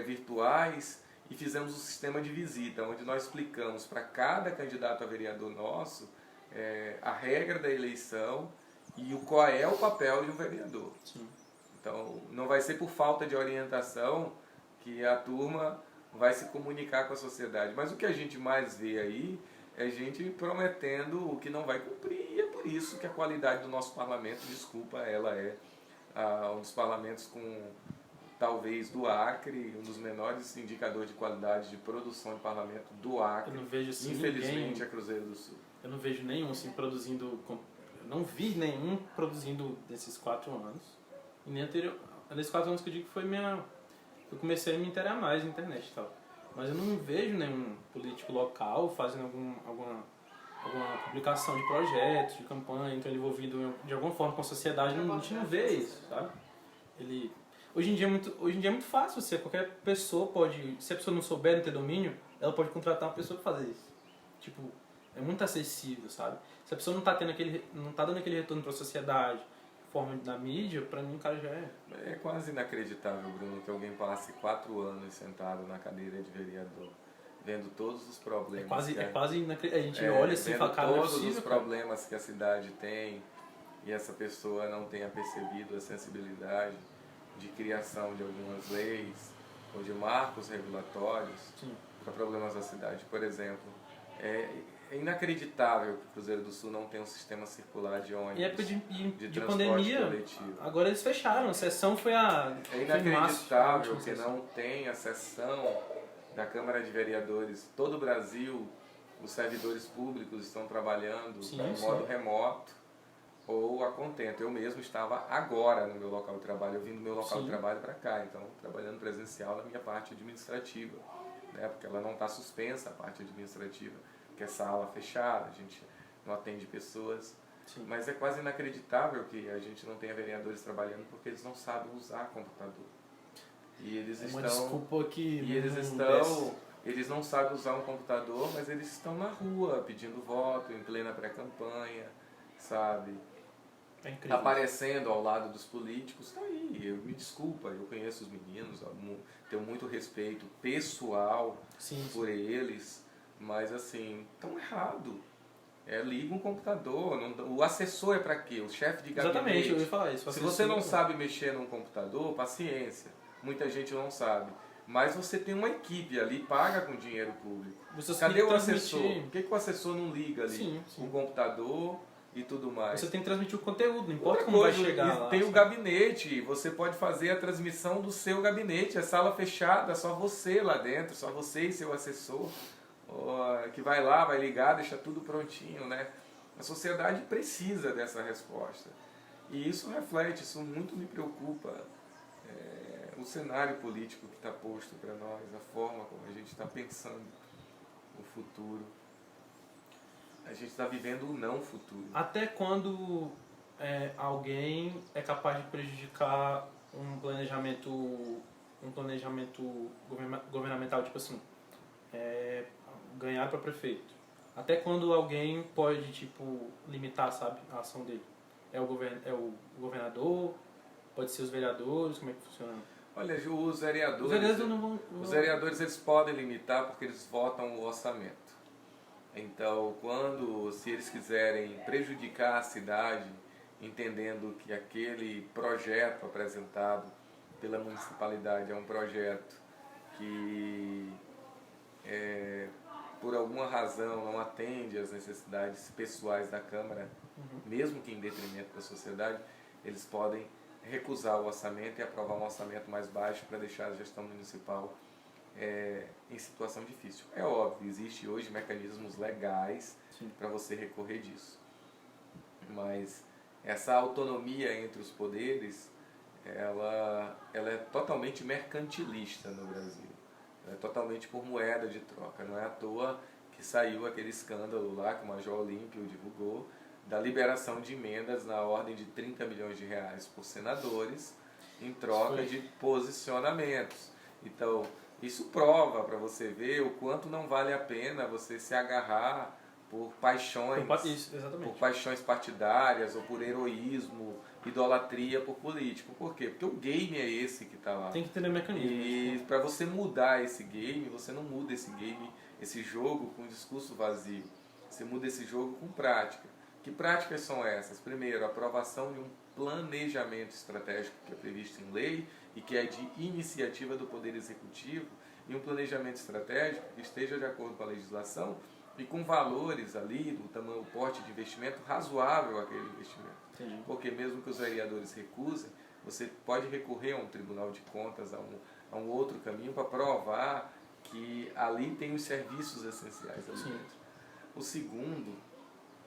virtuais e fizemos um sistema de visita, onde nós explicamos para cada candidato a vereador nosso a regra da eleição e qual é o papel de um vereador. Sim. Então, não vai ser por falta de orientação que a turma vai se comunicar com a sociedade. Mas o que a gente mais vê aí é gente prometendo o que não vai cumprir. E é por isso que a qualidade do nosso parlamento, desculpa, ela é um dos parlamentos talvez do Acre, um dos menores indicadores de qualidade de produção de parlamento do Acre. Eu não vejo assim, infelizmente, é Cruzeiro do Sul. Eu não vejo nenhum assim produzindo. Eu não vi nenhum produzindo desses 4 anos. E nem anterior. Nesses 4 anos que eu digo que foi eu comecei a me inteirar mais na internet e tal. Mas eu não vejo nenhum político local fazendo alguma publicação de projetos, de campanha, então envolvido de alguma forma com a sociedade. A gente não vê isso, sabe? Hoje em dia é muito fácil, qualquer pessoa pode, se a pessoa não souber, não ter domínio, ela pode contratar uma pessoa para fazer isso. Tipo, é muito acessível, sabe? Se a pessoa não tá dando aquele retorno para a sociedade, forma da mídia, para mim o cara já é. É quase inacreditável, Bruno, que alguém passe 4 anos sentado na cadeira de vereador, vendo todos os problemas. É quase inacreditável. A gente olha assim e fala, cara, não é possível, todos os problemas que a cidade tem e essa pessoa não tenha percebido a sensibilidade de criação de algumas leis ou de marcos regulatórios para problemas da cidade. Por exemplo, é inacreditável que o Cruzeiro do Sul não tenha um sistema circular de ônibus, em época de transporte pandemia, coletivo. Agora eles fecharam, a sessão foi É inacreditável que não tenha sessão da Câmara de Vereadores. Todo o Brasil, os servidores públicos estão trabalhando de modo remoto ou a contento. Eu mesmo estava agora no meu local de trabalho, eu vim do meu local de trabalho para cá, então trabalhando presencial na minha parte administrativa, né, porque ela não está suspensa, a parte administrativa, que é sala fechada, a gente não atende pessoas. Mas é quase inacreditável que a gente não tenha vereadores trabalhando porque eles não sabem usar computador. E eles eles não sabem usar um computador, mas eles estão na rua pedindo voto, em plena pré-campanha, sabe? Aparecendo ao lado dos políticos, tá aí, me desculpa, eu conheço os meninos, tenho muito respeito pessoal por eles, mas assim, estão errado. liga um computador. O assessor é para quê? O chefe de gabinete. Exatamente, eu ia falar isso. Se você não sabe mexer num computador, paciência. Muita gente não sabe. Mas você tem uma equipe ali, paga com dinheiro público. Cadê o assessor? Por que o assessor não liga ali? Sim. O computador e tudo mais. Você tem que transmitir o conteúdo, não importa como vai chegar lá. Tem o gabinete, você pode fazer a transmissão do seu gabinete, é sala fechada, só você lá dentro, só você e seu assessor, que vai lá, vai ligar, deixa tudo prontinho, né? A sociedade precisa dessa resposta. E isso reflete, isso muito me preocupa. O cenário político que está posto para nós, a forma como a gente está pensando o futuro. A gente está vivendo o não futuro. Até quando alguém é capaz de prejudicar um planejamento governamental, tipo assim, ganhar para prefeito. Até quando alguém pode, tipo, limitar, sabe, a ação dele. É o governador, pode ser os vereadores, como é que funciona? Olha, os vereadores... Os vereadores eles podem limitar porque eles votam o orçamento. Então, se eles quiserem prejudicar a cidade, entendendo que aquele projeto apresentado pela municipalidade é um projeto que, por alguma razão, não atende às necessidades pessoais da Câmara, mesmo que em detrimento da sociedade, eles podem recusar o orçamento e aprovar um orçamento mais baixo para deixar a gestão municipal em situação difícil. É óbvio, existe hoje mecanismos legais para você recorrer disso. Mas essa autonomia entre os poderes, ela é totalmente mercantilista no Brasil. Ela é totalmente por moeda de troca. Não é à toa que saiu aquele escândalo lá que o Major Olímpio divulgou, da liberação de emendas na ordem de 30 milhões de reais por senadores em troca de posicionamentos. Então, isso prova para você ver o quanto não vale a pena você se agarrar por paixões partidárias ou por heroísmo, idolatria por político. Por quê? Porque o game é esse que está lá. Tem que ter um mecanismo. E para você mudar esse game, você não muda esse game, esse jogo com discurso vazio. Você muda esse jogo com prática. Que práticas são essas? Primeiro, a aprovação de um planejamento estratégico que é previsto em lei e que é de iniciativa do Poder Executivo, e um planejamento estratégico que esteja de acordo com a legislação e com valores ali, do tamanho, o porte de investimento razoável àquele investimento. Entendi. Porque mesmo que os vereadores recusem, você pode recorrer a um Tribunal de Contas, a um outro caminho para provar que ali tem os serviços essenciais ali dentro. O segundo,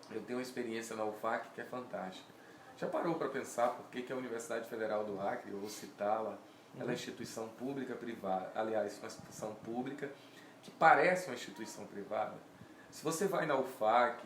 eu tenho uma experiência na UFAC que é fantástica. Já parou para pensar por que a Universidade Federal do Acre, eu vou citá-la, ela é instituição pública privada, aliás, uma instituição pública que parece uma instituição privada? Se você vai na UFAC,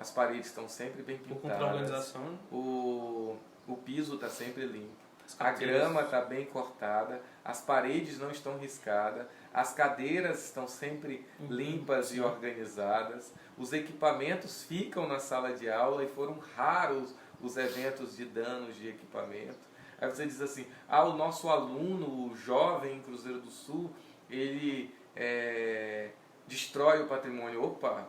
as paredes estão sempre bem pintadas, o piso está sempre limpo, a grama está bem cortada, as paredes não estão riscadas, as cadeiras estão sempre limpas e organizadas, os equipamentos ficam na sala de aula e foram raros os eventos de danos de equipamento. Aí você diz assim, o nosso aluno, o jovem em Cruzeiro do Sul, ele destrói o patrimônio. Opa,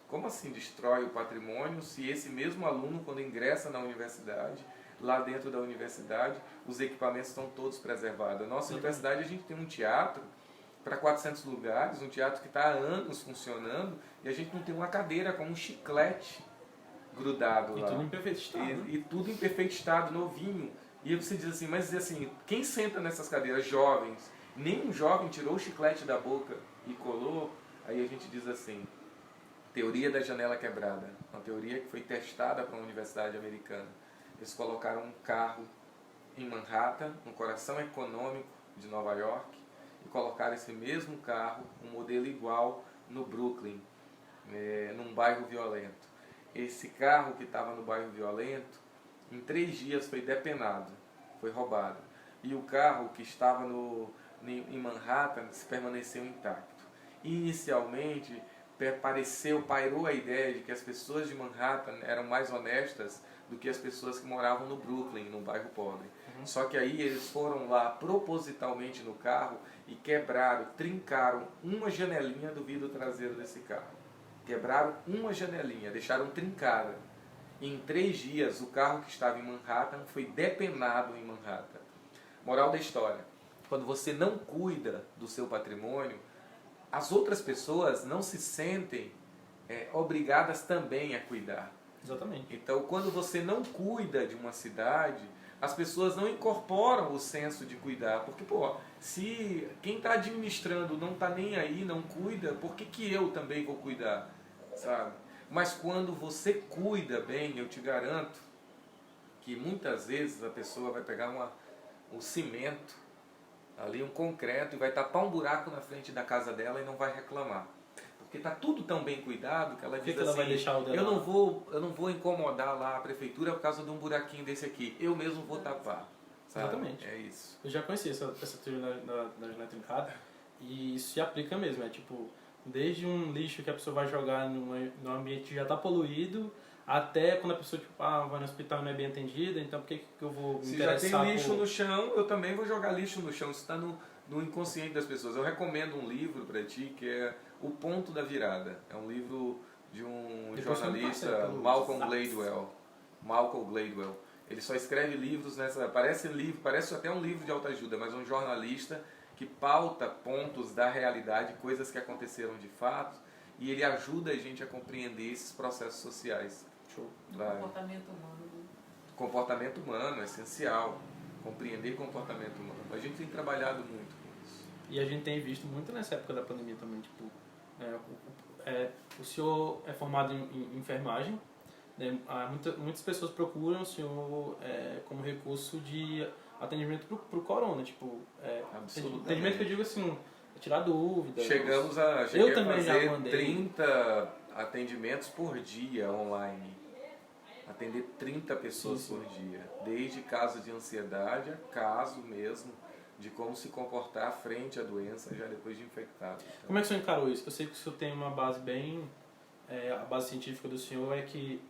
como assim destrói o patrimônio se esse mesmo aluno, quando ingressa na universidade, lá dentro da universidade, os equipamentos estão todos preservados? A nossa universidade, a gente tem um teatro para 400 lugares, um teatro que está há anos funcionando, e a gente não tem uma cadeira com um chiclete grudado lá. E tudo em perfeito estado. E tudo em perfeito estado, novinho. E você diz assim, mas assim, quem senta nessas cadeiras? Jovens. Nenhum jovem tirou o chiclete da boca e colou. Aí a gente diz assim, teoria da janela quebrada. Uma teoria que foi testada para uma universidade americana. Eles colocaram um carro em Manhattan, no coração econômico de Nova York, e colocaram esse mesmo carro, um modelo igual, no Brooklyn, num bairro violento. Esse carro que estava no bairro violento, em 3 dias foi depenado, foi roubado. E o carro que estava em Manhattan permaneceu intacto. Inicialmente, pairou a ideia de que as pessoas de Manhattan eram mais honestas do que as pessoas que moravam no Brooklyn, num bairro pobre. Só que aí eles foram lá propositalmente no carro e quebraram, trincaram uma janelinha do vidro traseiro desse carro. quebraram uma janelinha, deixaram trincada. Em 3 dias, o carro que estava em Manhattan foi depenado em Manhattan. Moral da história: quando você não cuida do seu patrimônio, as outras pessoas não se sentem obrigadas também a cuidar. Exatamente. Então, quando você não cuida de uma cidade, as pessoas não incorporam o senso de cuidar. Porque, se quem está administrando não está nem aí, não cuida, por que eu também vou cuidar? Sabe? Mas quando você cuida bem, eu te garanto que muitas vezes a pessoa vai pegar um cimento, ali um concreto, e vai tapar um buraco na frente da casa dela e não vai reclamar. Porque está tudo tão bem cuidado que ela diz ela assim, vai deixar o dela? eu não vou incomodar lá a prefeitura por causa de um buraquinho desse aqui, eu mesmo vou tapar. Sabe? Exatamente. É isso. Eu já conheci essa teoria da janela trincada e isso se aplica mesmo. É tipo, desde um lixo que a pessoa vai jogar num ambiente que já está poluído, até quando a pessoa tipo, vai no hospital e não é bem atendida, então por que eu vou me Se já interessar tem lixo no chão, eu também vou jogar lixo no chão. Isso está no inconsciente das pessoas. Eu recomendo um livro para ti que é O Ponto da Virada. É um livro de um Depois jornalista, Malcolm Gladwell. Ele só escreve livros parece até um livro de autoajuda, mas um jornalista que pauta pontos da realidade, coisas que aconteceram de fato, e ele ajuda a gente a compreender esses processos sociais. Show. Comportamento humano. Comportamento humano é essencial. Compreender comportamento humano. A gente tem trabalhado muito com isso. E a gente tem visto muito nessa época da pandemia também, tipo, o senhor é formado em enfermagem, né? Muitas pessoas procuram o senhor como recurso de atendimento pro corona, tipo, atendimento que eu digo assim, tirar dúvidas. Cheguei eu também a já fazer mandei 30 atendimentos por dia online. Atender 30 pessoas por dia. Desde caso de ansiedade a caso mesmo de como se comportar frente à doença já depois de infectado. Então, como é que o senhor encarou isso? Eu sei que o senhor tem uma base bem... a base científica do senhor é que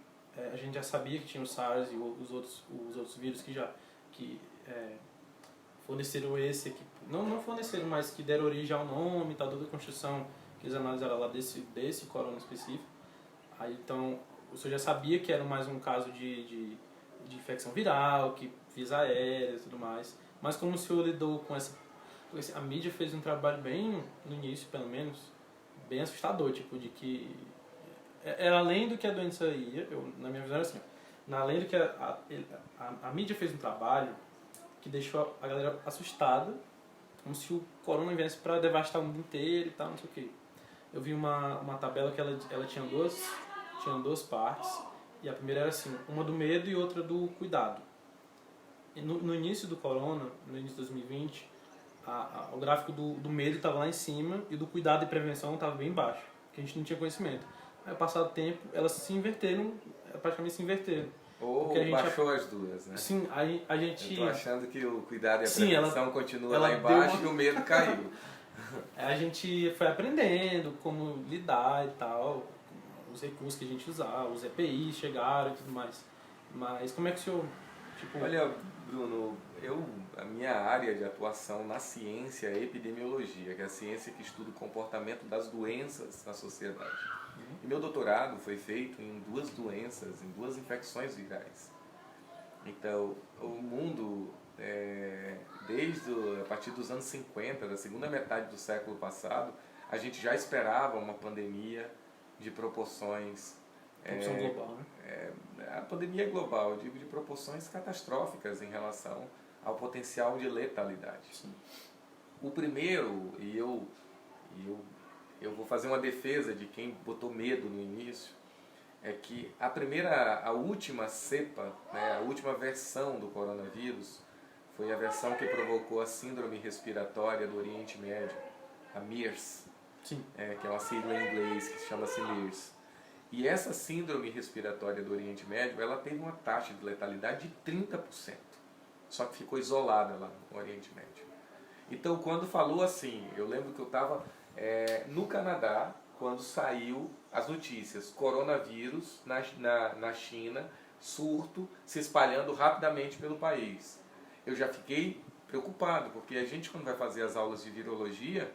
a gente já sabia que tinha o SARS e os outros vírus que forneceram esse aqui. Não forneceram, mas que deram origem ao nome, tá, toda a construção que eles analisaram lá desse corona específico. Aí, então, o senhor já sabia que era mais um caso de infecção viral, que vias aéreas e tudo mais. Mas como o senhor lidou com essa... A mídia fez um trabalho bem, no início pelo menos, bem assustador, tipo, de que... Era além do que a doença ia, na minha visão era assim, além do que a mídia fez um trabalho que deixou a galera assustada, como se o corona viesse para devastar o mundo inteiro e tal, não sei o quê. Eu vi uma tabela que ela tinha duas partes, e a primeira era assim, uma do medo e outra do cuidado. E no início do corona, no início de 2020, o gráfico do medo estava lá em cima e do cuidado e prevenção estava bem baixo, porque a gente não tinha conhecimento. Aí, passado o tempo, elas se inverteram, praticamente se inverteram. Ou baixou as duas, né? Sim, a gente... Eu tô achando que o cuidado e a Sim, prevenção continua lá embaixo e o medo caiu. A gente foi aprendendo como lidar e tal, os recursos que a gente usava, os EPIs chegaram e tudo mais. Mas como é que o senhor... Tipo... Olha, Bruno, a minha área de atuação na ciência é epidemiologia, que é a ciência que estuda o comportamento das doenças na sociedade. E meu doutorado foi feito em 2 doenças, em 2 infecções virais. Então, o mundo, a partir dos anos 50, da segunda metade do século passado, a gente já esperava uma pandemia de proporções... global, né? A pandemia global, eu digo, de proporções catastróficas em relação ao potencial de letalidade. Sim. O primeiro, e eu vou fazer uma defesa de quem botou medo no início, é que a última cepa, né, a última versão do coronavírus, foi a versão que provocou a síndrome respiratória do Oriente Médio, a MERS, Sim. Que é uma sigla em inglês que chama-se MERS. E essa síndrome respiratória do Oriente Médio, ela teve uma taxa de letalidade de 30%, só que ficou isolada lá no Oriente Médio. Então, quando falou assim, eu lembro que eu estava no Canadá, quando saiu as notícias, coronavírus na China, surto, se espalhando rapidamente pelo país. Eu já fiquei preocupado, porque a gente, quando vai fazer as aulas de virologia,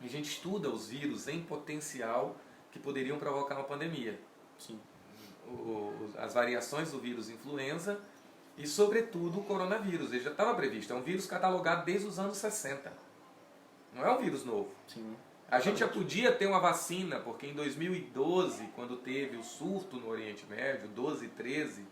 a gente estuda os vírus em potencial que poderiam provocar uma pandemia. Sim. As variações do vírus influenza e, sobretudo, o coronavírus. Ele já estava previsto. É um vírus catalogado desde os anos 60. Não é um vírus novo. Sim. A gente já podia ter uma vacina, porque em 2012, quando teve o surto no Oriente Médio, 12 e 13,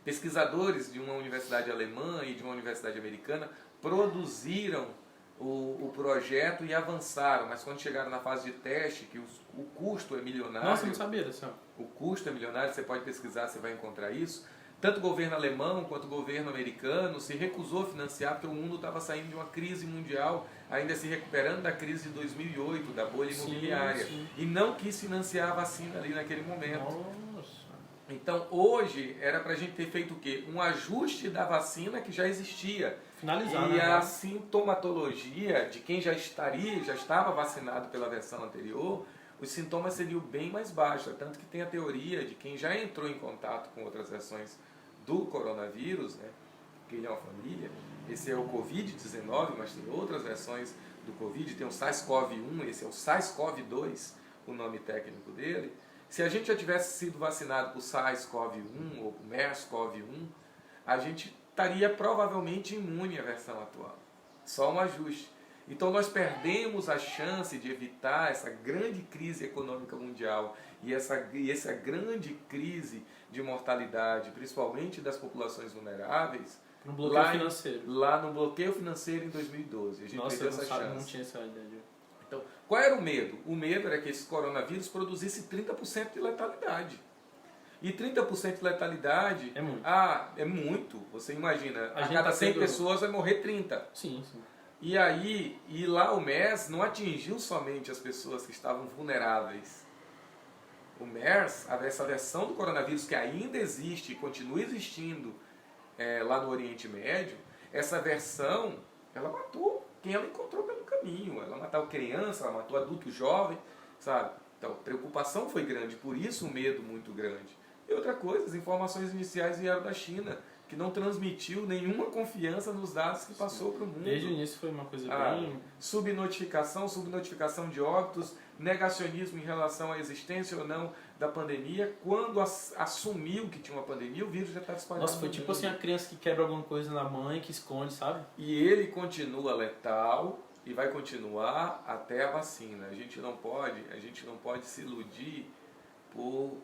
pesquisadores de uma universidade alemã e de uma universidade americana produziram o projeto e avançaram, mas quando chegaram na fase de teste, que o custo é milionário. Nossa, eu não sabia disso. O custo é milionário, você pode pesquisar, você vai encontrar isso. Tanto o governo alemão quanto o governo americano se recusou a financiar, porque o mundo estava saindo de uma crise mundial, ainda se recuperando da crise de 2008, da bolha imobiliária. Sim. E não quis financiar a vacina ali naquele momento. Nossa. Então, hoje, era para a gente ter feito o quê? Um ajuste da vacina que já existia. Finalizar, E né? a sintomatologia de quem já estava vacinado pela versão anterior, os sintomas seriam bem mais baixos. Tanto que tem a teoria de quem já entrou em contato com outras versões do coronavírus, né? Que ele é uma família. Esse é o Covid-19, mas tem outras versões do Covid. Tem o SARS-CoV-1, esse é o SARS-CoV-2, o nome técnico dele. Se a gente já tivesse sido vacinado por SARS-CoV-1 ou por MERS-CoV-1, a gente estaria provavelmente imune à versão atual. Só um ajuste. Então nós perdemos a chance de evitar essa grande crise econômica mundial e essa grande crise de mortalidade, principalmente das populações vulneráveis, No bloqueio financeiro. Lá no bloqueio financeiro em 2012. A gente Nossa, perdeu eu essa chance. não tinha essa ideia. Então, qual era o medo? O medo era que esse coronavírus produzisse 30% de letalidade. E 30% de letalidade... É muito. É muito. Você imagina, a gente cada tá 100 tendo- pessoas vai morrer 30. Sim. E lá o MERS não atingiu somente as pessoas que estavam vulneráveis. O MERS, essa versão do coronavírus que ainda existe e continua existindo lá no Oriente Médio, essa versão, ela matou quem ela encontrou pelo caminho. Ela matou criança, ela matou adulto jovem, sabe? Então, a preocupação foi grande, por isso o medo muito grande. E outra coisa, as informações iniciais vieram da China, que não transmitiu nenhuma confiança nos dados que passou para o mundo. Desde o início foi uma coisa bem... Subnotificação de óbitos, negacionismo em relação à existência ou não da pandemia. Quando assumiu que tinha uma pandemia, o vírus já estava espalhado. Nossa, foi tipo assim a criança que quebra alguma coisa na mãe, que esconde, sabe? E ele continua letal e vai continuar até a vacina. A gente não pode se iludir por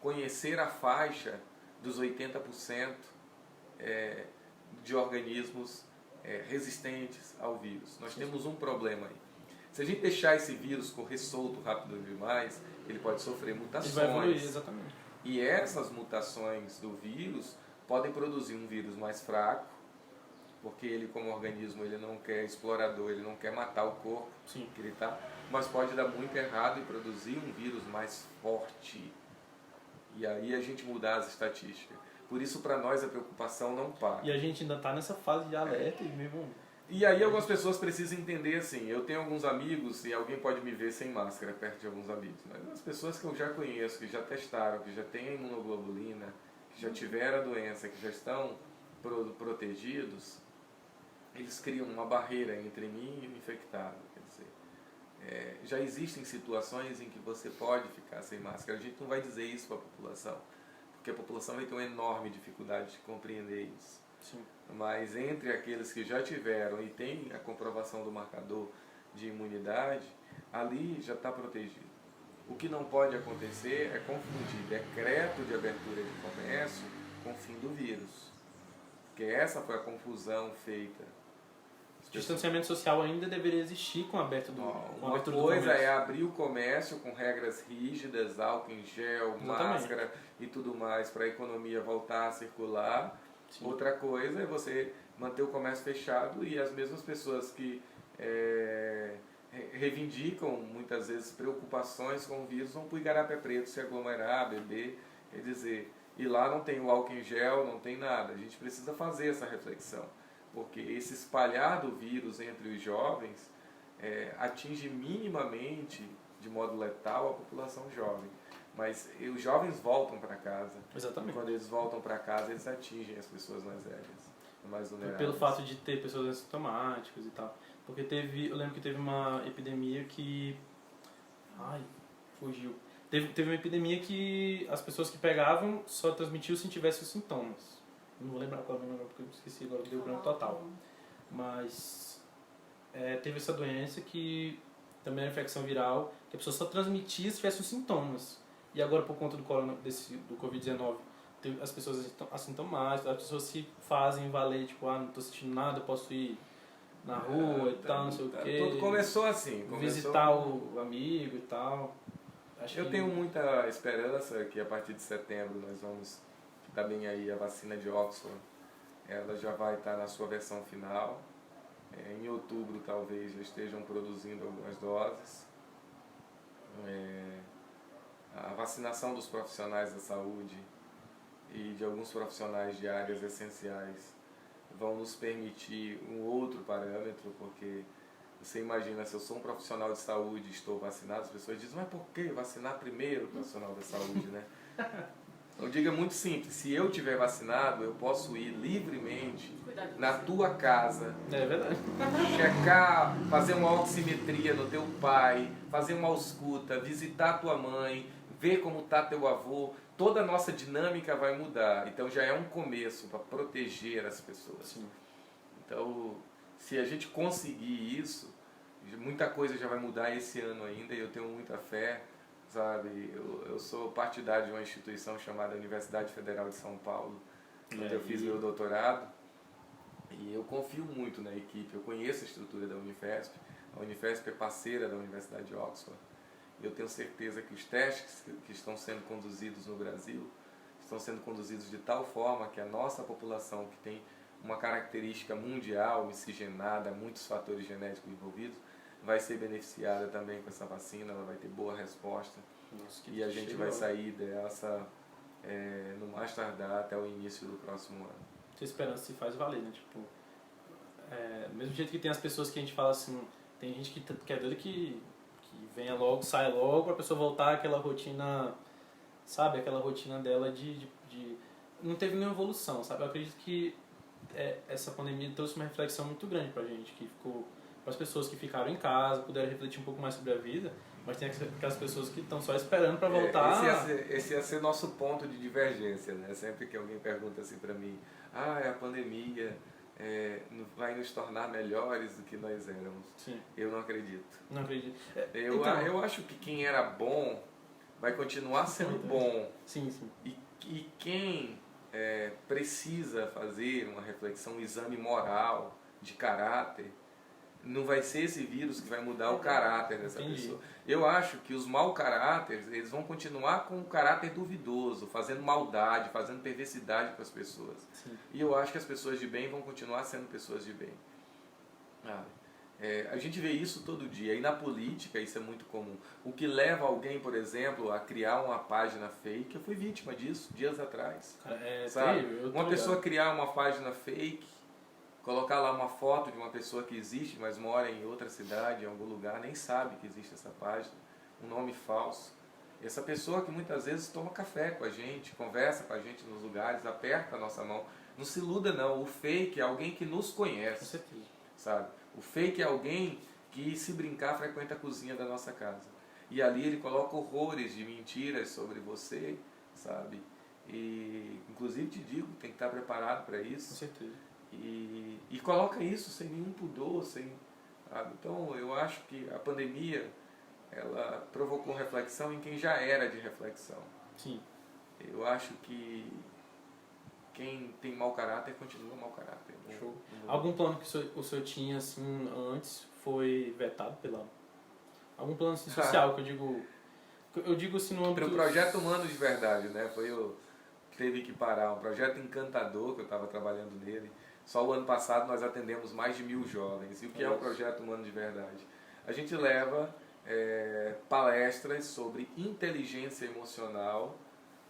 conhecer a faixa dos 80% de organismos resistentes ao vírus. Nós temos um problema aí. Se a gente deixar esse vírus correr solto rápido demais, ele pode sofrer mutações. Ele vai evoluir, exatamente. E essas mutações do vírus podem produzir um vírus mais fraco, porque ele, como organismo, ele não quer explorador, ele não quer matar o corpo Sim. que ele está, mas pode dar muito errado e produzir um vírus mais forte. E aí a gente mudar as estatísticas. Por isso, para nós, a preocupação não para. E a gente ainda está nessa fase de alerta e mesmo... E aí algumas pessoas precisam entender assim, eu tenho alguns amigos, e alguém pode me ver sem máscara perto de alguns amigos, mas as pessoas que eu já conheço, que já testaram, que já têm a imunoglobulina, que já tiveram a doença, que já estão protegidos, eles criam uma barreira entre mim e o infectado. Quer dizer, já existem situações em que você pode ficar sem máscara. A gente não vai dizer isso para a população, porque a população vai ter uma enorme dificuldade de compreender isso. Sim. Mas entre aqueles que já tiveram e têm a comprovação do marcador de imunidade, ali já está protegido. O que não pode acontecer é confundir decreto de abertura de comércio com o fim do vírus. Porque essa foi a confusão feita. O distanciamento social ainda deveria existir com a abertura do Uma coisa é abrir o comércio com regras rígidas, álcool em gel, Exatamente. máscara e tudo mais, para a economia voltar a circular. Sim. Outra coisa é você manter o comércio fechado e as mesmas pessoas que reivindicam muitas vezes preocupações com o vírus vão para o Igarapé Preto se aglomerar, beber, quer dizer, e lá não tem o álcool em gel, não tem nada. A gente precisa fazer essa reflexão, porque esse espalhar do vírus entre os jovens atinge minimamente, de modo letal, a população jovem. Mas os jovens voltam para casa. Exatamente. E quando eles voltam para casa, eles atingem as pessoas mais velhas, mais vulneráveis. Pelo fato de ter pessoas assintomáticas e tal. Porque eu lembro que teve uma epidemia que... fugiu. Teve uma epidemia que as pessoas que pegavam só transmitiam se tivessem os sintomas. Não vou lembrar qual é o nome, porque eu esqueci agora, deu branco total. Mas teve essa doença que também era infecção viral, que a pessoa só transmitia se tivesse os sintomas. E agora, por conta do Covid-19, as pessoas assintomáticas, as pessoas se fazem valer, tipo, não estou sentindo nada, eu posso ir na rua e tal, não sei o quê. Tudo começou assim. Visitar o amigo e tal. Eu tenho muita esperança que a partir de setembro nós vamos também aí a vacina de Oxford. Ela já vai estar na sua versão final. Em outubro talvez já estejam produzindo algumas doses. A vacinação dos profissionais da saúde e de alguns profissionais de áreas essenciais vão nos permitir um outro parâmetro, porque você imagina, se eu sou um profissional de saúde e estou vacinado, as pessoas dizem, mas por que vacinar primeiro o profissional da saúde, né? Eu digo, é muito simples, se eu tiver vacinado, eu posso ir livremente na tua casa, é verdade, checar, fazer uma oximetria no teu pai, fazer uma ausculta, visitar tua mãe, ver como está teu avô, toda a nossa dinâmica vai mudar. Então já é um começo para proteger as pessoas. Sim. Então, se a gente conseguir isso, muita coisa já vai mudar esse ano ainda e eu tenho muita fé, sabe? Eu sou partidário de uma instituição chamada Universidade Federal de São Paulo, onde eu fiz meu doutorado, e eu confio muito na equipe, eu conheço a estrutura da Unifesp, a Unifesp é parceira da Universidade de Oxford, e eu tenho certeza que os testes que estão sendo conduzidos no Brasil estão sendo conduzidos de tal forma que a nossa população, que tem uma característica mundial, miscigenada, muitos fatores genéticos envolvidos, vai ser beneficiada também com essa vacina, ela vai ter boa resposta. Nossa, e a gente vai sair dessa no mais tardar até o início do próximo ano. Essa esperança se faz valer, né? Tipo, do mesmo jeito que tem as pessoas que a gente fala assim, tem gente que é doida que venha logo, saia logo, pra pessoa voltar àquela rotina, sabe? Aquela rotina dela de não teve nenhuma evolução, sabe? Eu acredito que essa pandemia trouxe uma reflexão muito grande pra gente, que ficou para as pessoas que ficaram em casa, puderam refletir um pouco mais sobre a vida, mas tem aquelas pessoas que estão só esperando para voltar. Esse ia ser nosso ponto de divergência, né? Sempre que alguém pergunta assim para mim, a pandemia vai nos tornar melhores do que nós éramos. Sim. Eu não acredito. Não acredito. Eu acho que quem era bom vai continuar sendo bom. Sim, sim. E quem precisa fazer uma reflexão, um exame moral, de caráter, não vai ser esse vírus que vai mudar o caráter dessa pessoa. Eu acho que os mau caráteres, eles vão continuar com um caráter duvidoso, fazendo maldade, fazendo perversidade para as pessoas. Sim. E eu acho que as pessoas de bem vão continuar sendo pessoas de bem. A gente vê isso todo dia. E na política isso é muito comum. O que leva alguém, por exemplo, a criar uma página fake, eu fui vítima disso dias atrás. Sabe? Uma pessoa criar uma página fake, colocar lá uma foto de uma pessoa que existe, mas mora em outra cidade, em algum lugar, nem sabe que existe essa página, um nome falso. Essa pessoa que muitas vezes toma café com a gente, conversa com a gente nos lugares, aperta a nossa mão. Não se iluda não, o fake é alguém que nos conhece, com certeza. sabe? O fake é alguém que, se brincar, frequenta a cozinha da nossa casa. E ali ele coloca horrores de mentiras sobre você, sabe? E, inclusive, te digo, tem que estar preparado para isso. Com certeza. E coloca isso sem nenhum pudor, sabe? Então eu acho que a pandemia ela provocou reflexão em quem já era de reflexão. Sim. Eu acho que quem tem mau caráter continua mau caráter. Show. Algum plano que o senhor tinha assim antes foi vetado pela algum plano assim, social que eu digo assim no âmbito do projeto humano de verdade, né? Teve que parar um projeto encantador que eu estava trabalhando nele. Só o ano passado nós atendemos mais de 1000 jovens. E o que é o projeto humano de verdade? A gente leva palestras sobre inteligência emocional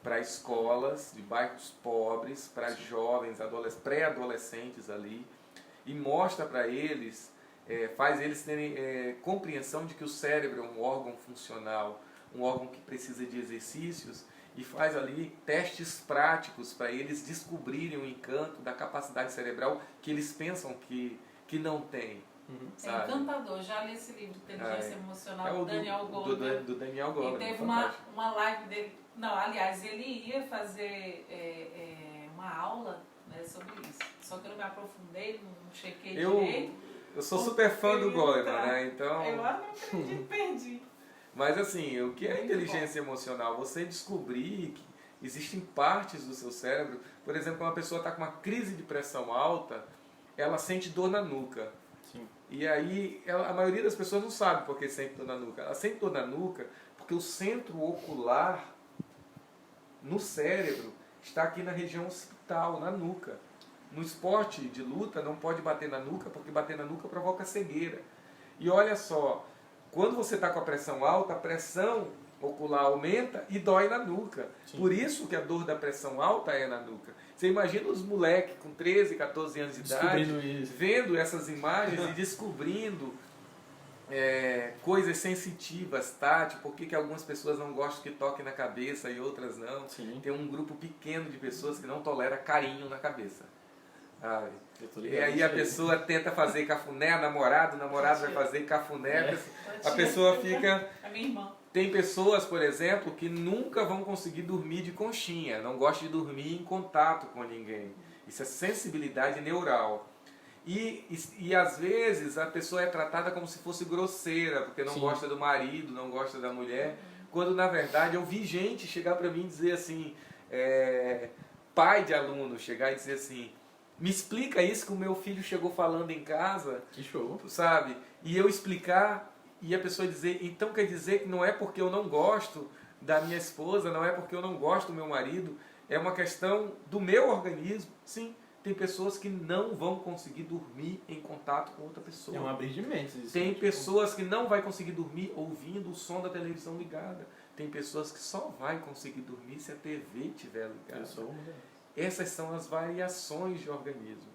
para escolas de bairros pobres, para jovens, pré-adolescentes ali, e mostra para eles, faz eles terem compreensão de que o cérebro é um órgão funcional, um órgão que precisa de exercícios, e faz ali testes práticos para eles descobrirem o encanto da capacidade cerebral que eles pensam que não tem. É encantador. Já li esse livro, Inteligência Emocional, o do Daniel Goleman. do Daniel Goleman. E teve uma live dele. Não, aliás, ele ia fazer uma aula, né, sobre isso. Só que eu não me aprofundei, não chequei direito. Eu sou super fã do Goleman, né? Então... Eu não acredito, perdi. Mas assim, o que é inteligência emocional? Você descobrir que existem partes do seu cérebro, por exemplo, quando uma pessoa está com uma crise de pressão alta, ela sente dor na nuca. Sim. E aí, a maioria das pessoas não sabe por que sente dor na nuca. Ela sente dor na nuca porque o centro ocular no cérebro está aqui na região occipital, na nuca. No esporte de luta não pode bater na nuca, porque bater na nuca provoca cegueira. E olha só, quando você está com a pressão alta, a pressão ocular aumenta e dói na nuca. Sim. Por isso que a dor da pressão alta é na nuca. Você imagina os moleques com 13, 14 anos de idade, vendo essas imagens e descobrindo coisas sensitivas, tá? Tipo, por que algumas pessoas não gostam que toque na cabeça e outras não. Sim. Tem um grupo pequeno de pessoas que não tolera carinho na cabeça. Sabe? E ligado, aí a pessoa tenta fazer cafuné, o namorado vai fazer cafuné, a pessoa fica... A minha irmã. Tem pessoas, por exemplo, que nunca vão conseguir dormir de conchinha, não gostam de dormir em contato com ninguém. Isso é sensibilidade neural. E às vezes a pessoa é tratada como se fosse grosseira, porque não gosta do marido, não gosta da mulher, quando na verdade eu vi gente chegar para mim e dizer assim, pai de aluno chegar e dizer assim, me explica isso que o meu filho chegou falando em casa. Que show. Sabe? E eu explicar e a pessoa dizer, então quer dizer que não é porque eu não gosto da minha esposa, não é porque eu não gosto do meu marido, é uma questão do meu organismo. Sim, tem pessoas que não vão conseguir dormir em contato com outra pessoa. É um abrir de mentes. Isso. Tem pessoas que não vão conseguir dormir ouvindo o som da televisão ligada. Tem pessoas que só vão conseguir dormir se a TV estiver ligada. Essas são as variações de organismo.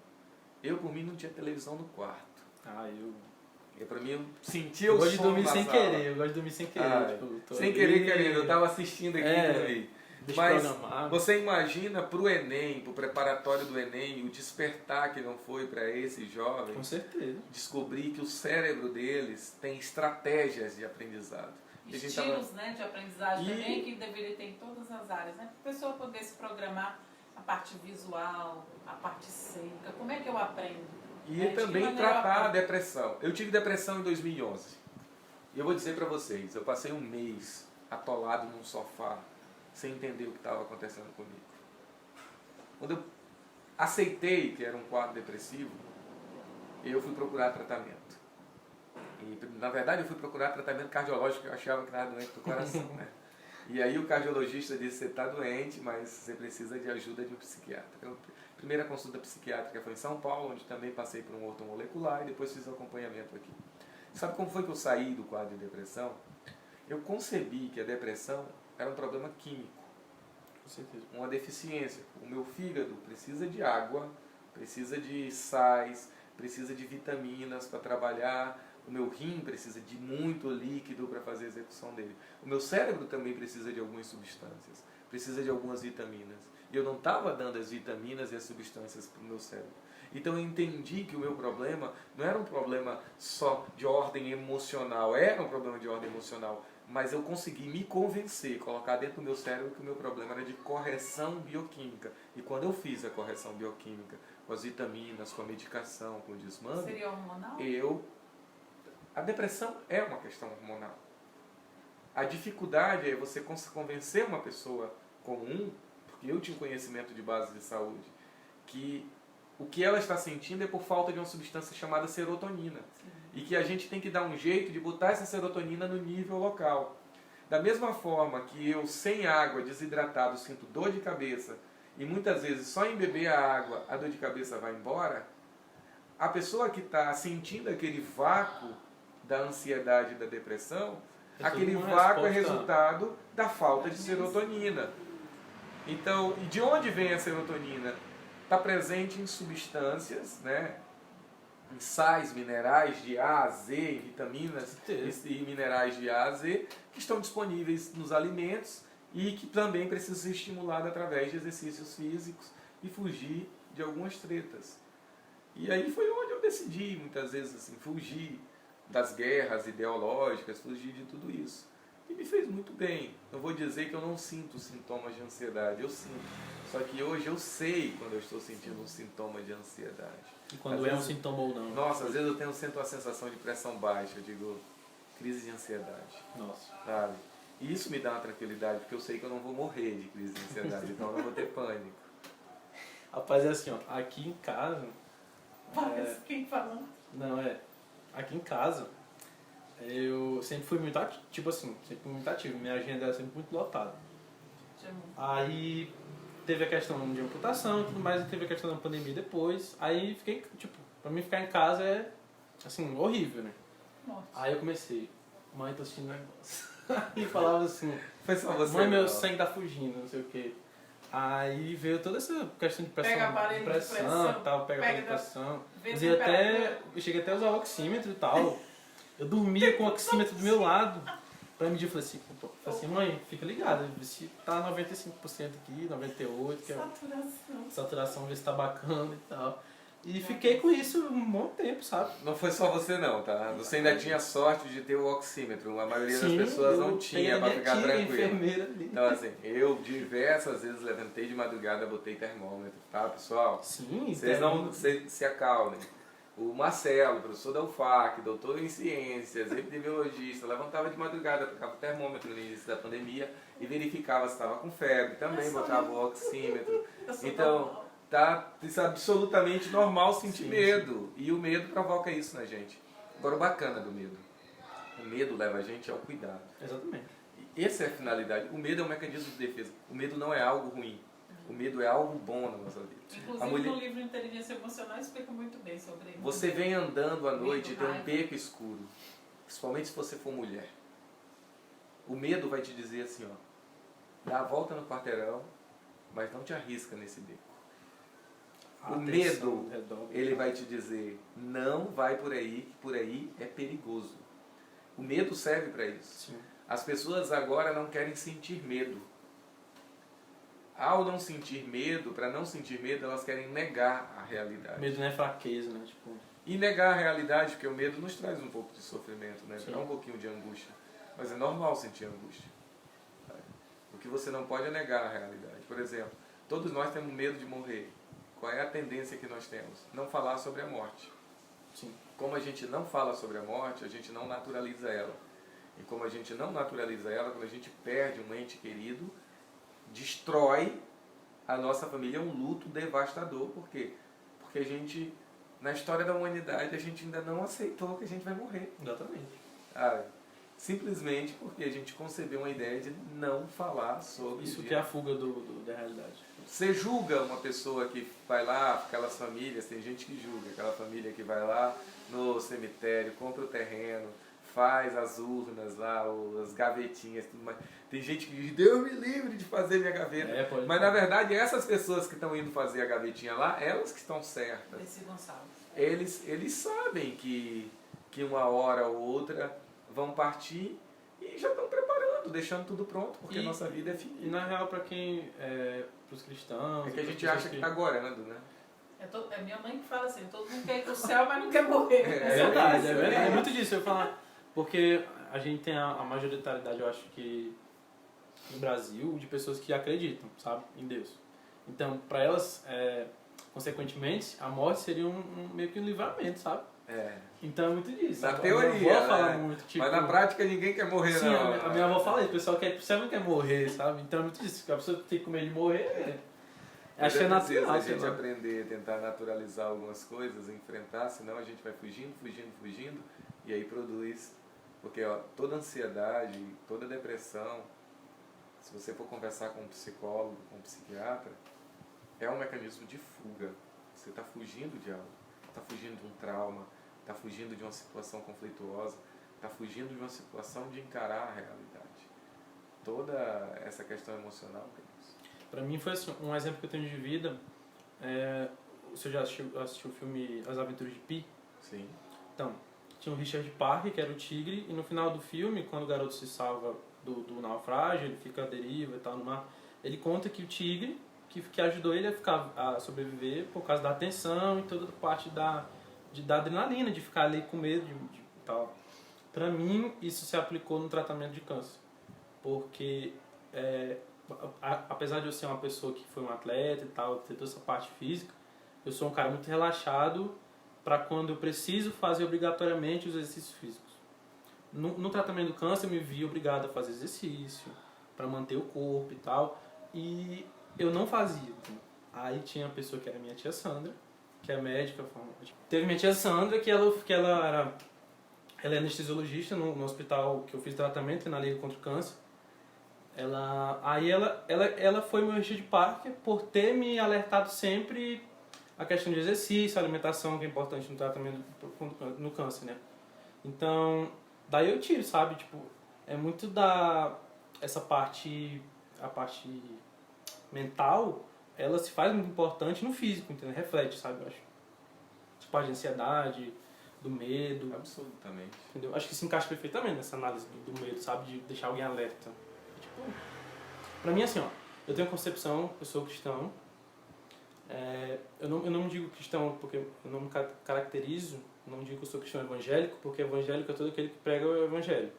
Eu, por mim, não tinha televisão no quarto. Para mim, eu sentia o som. Eu gosto de dormir sem querer. Eu gosto de dormir sem querer. Sem querer, querendo. Eu estava assistindo aqui e dormi. Mas você imagina para o Enem, para o preparatório do Enem, o despertar que não foi para esses jovens. Com certeza. Descobrir que o cérebro deles tem estratégias de aprendizado. Estilos, né, de aprendizagem também, que deveria ter em todas as áreas, né? Para a pessoa poder se programar a parte visual, a parte cênica. Como é que eu aprendo? E também tratar a depressão. Eu tive depressão em 2011. E eu vou dizer para vocês, eu passei um mês atolado num sofá, sem entender o que estava acontecendo comigo. Quando eu aceitei que era um quadro depressivo, eu fui procurar tratamento. E, na verdade, eu fui procurar tratamento cardiológico, eu achava que era doente do coração, né? E aí o cardiologista disse, você está doente, mas você precisa de ajuda de um psiquiatra. Então, a primeira consulta psiquiátrica foi em São Paulo, onde também passei por um ortomolecular e depois fiz o acompanhamento aqui. Sabe como foi que eu saí do quadro de depressão? Eu concebi que a depressão era um problema químico. Com certeza. Uma deficiência. O meu fígado precisa de água, precisa de sais, precisa de vitaminas para trabalhar. O meu rim precisa de muito líquido para fazer a execução dele. O meu cérebro também precisa de algumas substâncias, precisa de algumas vitaminas. E eu não estava dando as vitaminas e as substâncias para o meu cérebro. Então eu entendi que o meu problema não era um problema só de ordem emocional, era um problema de ordem emocional, mas eu consegui me convencer, colocar dentro do meu cérebro que o meu problema era de correção bioquímica. E quando eu fiz a correção bioquímica, com as vitaminas, com a medicação, com o desmame, seria hormonal? A depressão é uma questão hormonal. A dificuldade é você convencer uma pessoa comum, porque eu tinha um conhecimento de base de saúde, que o que ela está sentindo é por falta de uma substância chamada serotonina. Sim. E que a gente tem que dar um jeito de botar essa serotonina no nível local. Da mesma forma que eu, sem água, desidratado, sinto dor de cabeça, e muitas vezes só em beber a água a dor de cabeça vai embora, a pessoa que está sentindo aquele vácuo da ansiedade e da depressão, aquele vácuo é resultado da falta de serotonina. Então, e de onde vem a serotonina? Está presente em substâncias, né? Em sais, minerais de A a Z, em vitaminas e minerais de A a Z, que estão disponíveis nos alimentos e que também precisam ser estimulados através de exercícios físicos e fugir de algumas tretas. E aí foi onde eu decidi, muitas vezes, assim, fugir das guerras ideológicas, fugir de tudo isso. E me fez muito bem. Não vou dizer que eu não sinto sintomas de ansiedade, eu sinto. Só que hoje eu sei quando eu estou sentindo um sintoma de ansiedade. E quando Às é um vezes, sintoma ou não. nossa, às vezes sinto a sensação de pressão baixa, eu digo, crise de ansiedade, Nossa. sabe? E isso me dá uma tranquilidade, porque eu sei que eu não vou morrer de crise de ansiedade, então eu não vou ter pânico. Rapaz, é assim, ó, aqui em casa... Parece quem falando. Não, aqui em casa, eu sempre fui muito ativo, tipo assim, sempre fui muito ativo, minha agenda era sempre muito lotada. Aí teve a questão de amputação e tudo mais, e teve a questão da pandemia depois, aí fiquei, tipo, pra mim ficar em casa é, assim, horrível, né? Nossa. Aí eu comecei, mãe, tô sentindo negócio. E falava assim, Foi só você, mãe, meu não. sangue tá fugindo, não sei o quê. Aí veio toda essa questão de pressão, Pega aparelho de pressão, e tal, pega aparelho de da- pressão. vê Usei até, temperatura. eu cheguei até a usar o oxímetro e tal. Eu dormia com o oxímetro do meu lado pra medir. Eu falei assim, mãe, fica ligada, vê se tá 95% aqui, 98%, que é Saturação. a saturação, vê se tá bacana e tal. E fiquei com isso um bom tempo, sabe? Não foi só você não, tá? Você ainda tinha sorte de ter o oxímetro, a maioria das Sim, pessoas eu não tinha, peguei pra minha ficar tia, tranquilo. enfermeira ali. Então assim, eu diversas vezes levantei de madrugada, botei termômetro, tá pessoal? Sim, Vocês não se acalmem. O Marcelo, professor da UFAC, doutor em ciências, epidemiologista, levantava de madrugada, tocava o termômetro no início da pandemia e verificava se estava com febre, também botava o oxímetro. Então, isso é absolutamente normal sentir medo. E o medo provoca isso na gente. Agora, o bacana do medo. O medo leva a gente ao cuidado. Exatamente. E essa é a finalidade. O medo é um mecanismo de defesa. O medo não é algo ruim. O medo é algo bom na nossa vida. Inclusive no livro Inteligência Emocional explica muito bem sobre isso. Você vem andando à noite e Medo, tem um raiva. beco escuro. Principalmente se você for mulher. O medo vai te dizer assim, ó. Dá a volta no quarteirão, mas não te arrisca nesse beco. O medo, ele vai te dizer, não vai por aí, que por aí é perigoso. O medo serve para isso. Sim. As pessoas agora não querem sentir medo. Ao não sentir medo, para não sentir medo, elas querem negar a realidade. Medo não é fraqueza, né? Tipo, E negar a realidade, porque o medo nos traz um pouco de sofrimento, né? Sim. Traz um pouquinho de angústia. Mas é normal sentir angústia. O que você não pode é negar a realidade. Por exemplo, todos nós temos medo de morrer. Qual é a tendência que nós temos? Não falar sobre a morte. sim. Como a gente não fala sobre a morte, a gente não naturaliza ela. E como a gente não naturaliza ela, quando a gente perde um ente querido, destrói a nossa família. É um luto devastador. Por quê? Porque a gente, na história da humanidade, a gente ainda não aceitou que a gente vai morrer. Exatamente. Simplesmente porque a gente concebeu uma ideia de não falar sobre Isso o que dia. é a fuga da realidade. Você julga uma pessoa que vai lá, aquelas famílias, tem gente que julga, aquela família que vai lá no cemitério, compra o terreno, faz as urnas lá, as gavetinhas, tudo mais. Tem gente que diz, Deus me livre de fazer minha gaveta. Pode Mas na verdade, essas pessoas que estão indo fazer a gavetinha lá, elas que estão certas. Desse Gonçalves. Eles sabem que uma hora ou outra vão partir e já estão preparando, deixando tudo pronto, porque a nossa vida é E finita. na real, pra quem, pros cristãos... É que a gente pras acha que pessoas está agorando, né? É minha mãe que fala assim, todo mundo quer ir pro céu, mas não quer morrer. É verdade, isso, é verdade. É muito disso, eu falar. Porque a gente tem a majoritariedade, eu acho que no Brasil, de pessoas que acreditam, sabe, em Deus. Então, pra elas, consequentemente, a morte seria meio que um livramento, sabe? Então é muito disso. Na A teoria, minha avó fala né? muito, tipo... Mas na prática ninguém quer morrer, Sim, não. a minha avó fala isso, o pessoal quer ir pro céu não quer morrer, sabe? Então é muito disso, a pessoa tem que medo de morrer, acho que é natural, a sei gente lá. aprender, tentar naturalizar algumas coisas, enfrentar, senão a gente vai fugindo, e aí produz. Porque ó, toda ansiedade, toda depressão, se você for conversar com um psicólogo, com um psiquiatra, é um mecanismo de fuga. Você está fugindo de algo, está fugindo de um trauma, está fugindo de uma situação conflituosa, está fugindo de uma situação de encarar a realidade. Toda essa questão emocional tem isso. Pra mim foi assim, um exemplo que eu tenho de vida. Você já assistiu o filme As Aventuras de Pi? Sim. Então, tinha o Richard Parker, que era o tigre, e no final do filme, quando o garoto se salva do naufrágio, ele fica à deriva e tal no mar, ele conta que o tigre que ajudou ele a sobreviver por causa da atenção e toda parte da adrenalina, de ficar ali com medo de tal. Pra mim, isso se aplicou no tratamento de câncer. Porque, apesar de eu ser uma pessoa que foi um atleta e tal, ter toda essa parte física, eu sou um cara muito relaxado para quando eu preciso fazer obrigatoriamente os exercícios físicos. No tratamento do câncer, eu me vi obrigado a fazer exercício para manter o corpo e tal, e eu não fazia. Aí tinha a pessoa que era minha tia Sandra, que é médica. Teve minha tia Sandra, que ela é anestesiologista no hospital que eu fiz tratamento na Liga contra o Câncer. Ela foi meu Richard Parker por ter me alertado sempre a questão de exercício, alimentação, que é importante no tratamento no câncer, né? Então, daí eu tiro, sabe? Tipo, é muito essa parte, a parte mental, ela se faz muito importante no físico, entendeu? Reflete, sabe? Eu acho. Essa parte de ansiedade, do medo. Absolutamente. Entendeu? Acho que se encaixa perfeitamente nessa análise do medo, sabe? De deixar alguém alerta. Tipo, pra mim, assim, ó, eu tenho concepção, eu sou cristão. Eu não me digo cristão porque eu não me caracterizo, não digo que eu sou cristão evangélico, porque evangélico é todo aquele que prega o evangelho,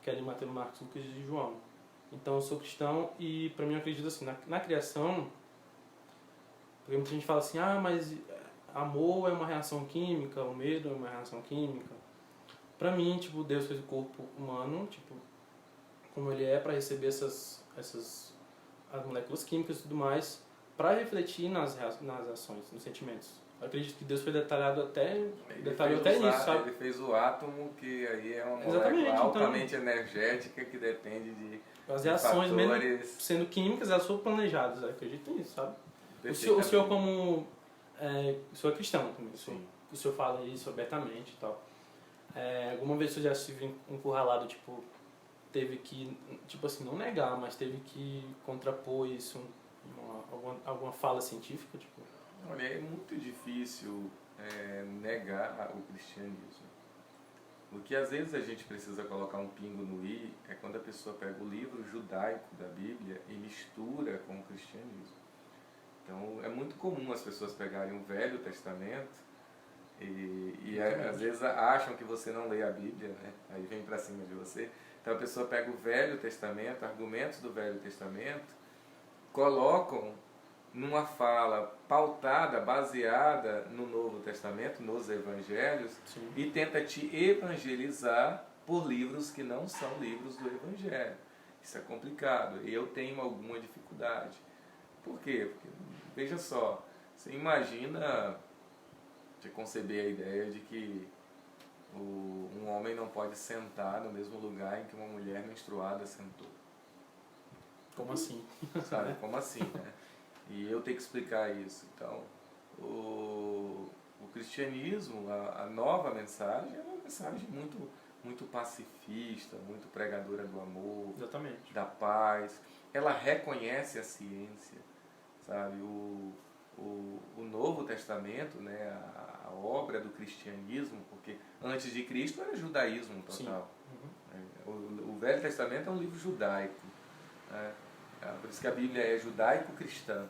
que é de Mateus, Marcos, Lucas e João. Então eu sou cristão e pra mim eu acredito assim, na criação, porque muita gente fala assim, mas amor é uma reação química, o medo é uma reação química. Pra mim, tipo, Deus fez o corpo humano, tipo, como ele é, pra receber as moléculas químicas e tudo mais, para refletir nas ações, nos sentimentos. Eu acredito que Deus foi detalhado detalhou até nisso, sabe? Ele fez o átomo, que aí é uma Exatamente, molécula altamente energética que depende de as reações, mesmo fatores. sendo químicas, elas foram planejadas. Eu acredito nisso, sabe? O senhor como... o senhor é cristão também. O senhor fala isso abertamente e tal. Alguma vez o senhor já se viu encurralado, tipo, teve que, tipo assim, não negar, mas teve que contrapor isso, alguma fala científica, tipo? Olha, é muito difícil negar o cristianismo. O que às vezes a gente precisa colocar um pingo no i é quando a pessoa pega o livro judaico da Bíblia e mistura com o cristianismo. Então é muito comum as pessoas pegarem o Velho Testamento e às vezes acham que você não lê a Bíblia, né? Aí vem pra cima de você. Então a pessoa pega o Velho Testamento, argumentos do Velho Testamento, colocam numa fala pautada, baseada no Novo Testamento, nos Evangelhos, Sim. E tenta te evangelizar por livros que não são livros do Evangelho. Isso é complicado. Eu tenho alguma dificuldade. Por quê? Porque, veja só, você imagina de conceber a ideia de que um homem não pode sentar no mesmo lugar em que uma mulher menstruada sentou. Como assim? Sabe? Como assim, né? E eu tenho que explicar isso. Então, o cristianismo, a nova mensagem, é uma mensagem muito pacifista, muito pregadora do amor, Exatamente. da paz. Ela reconhece a ciência, sabe? O Novo Testamento, né? A obra do cristianismo, porque antes de Cristo era judaísmo total. Uhum. O Velho Testamento é um livro judaico, né? Por isso que a Bíblia é judaico-cristã.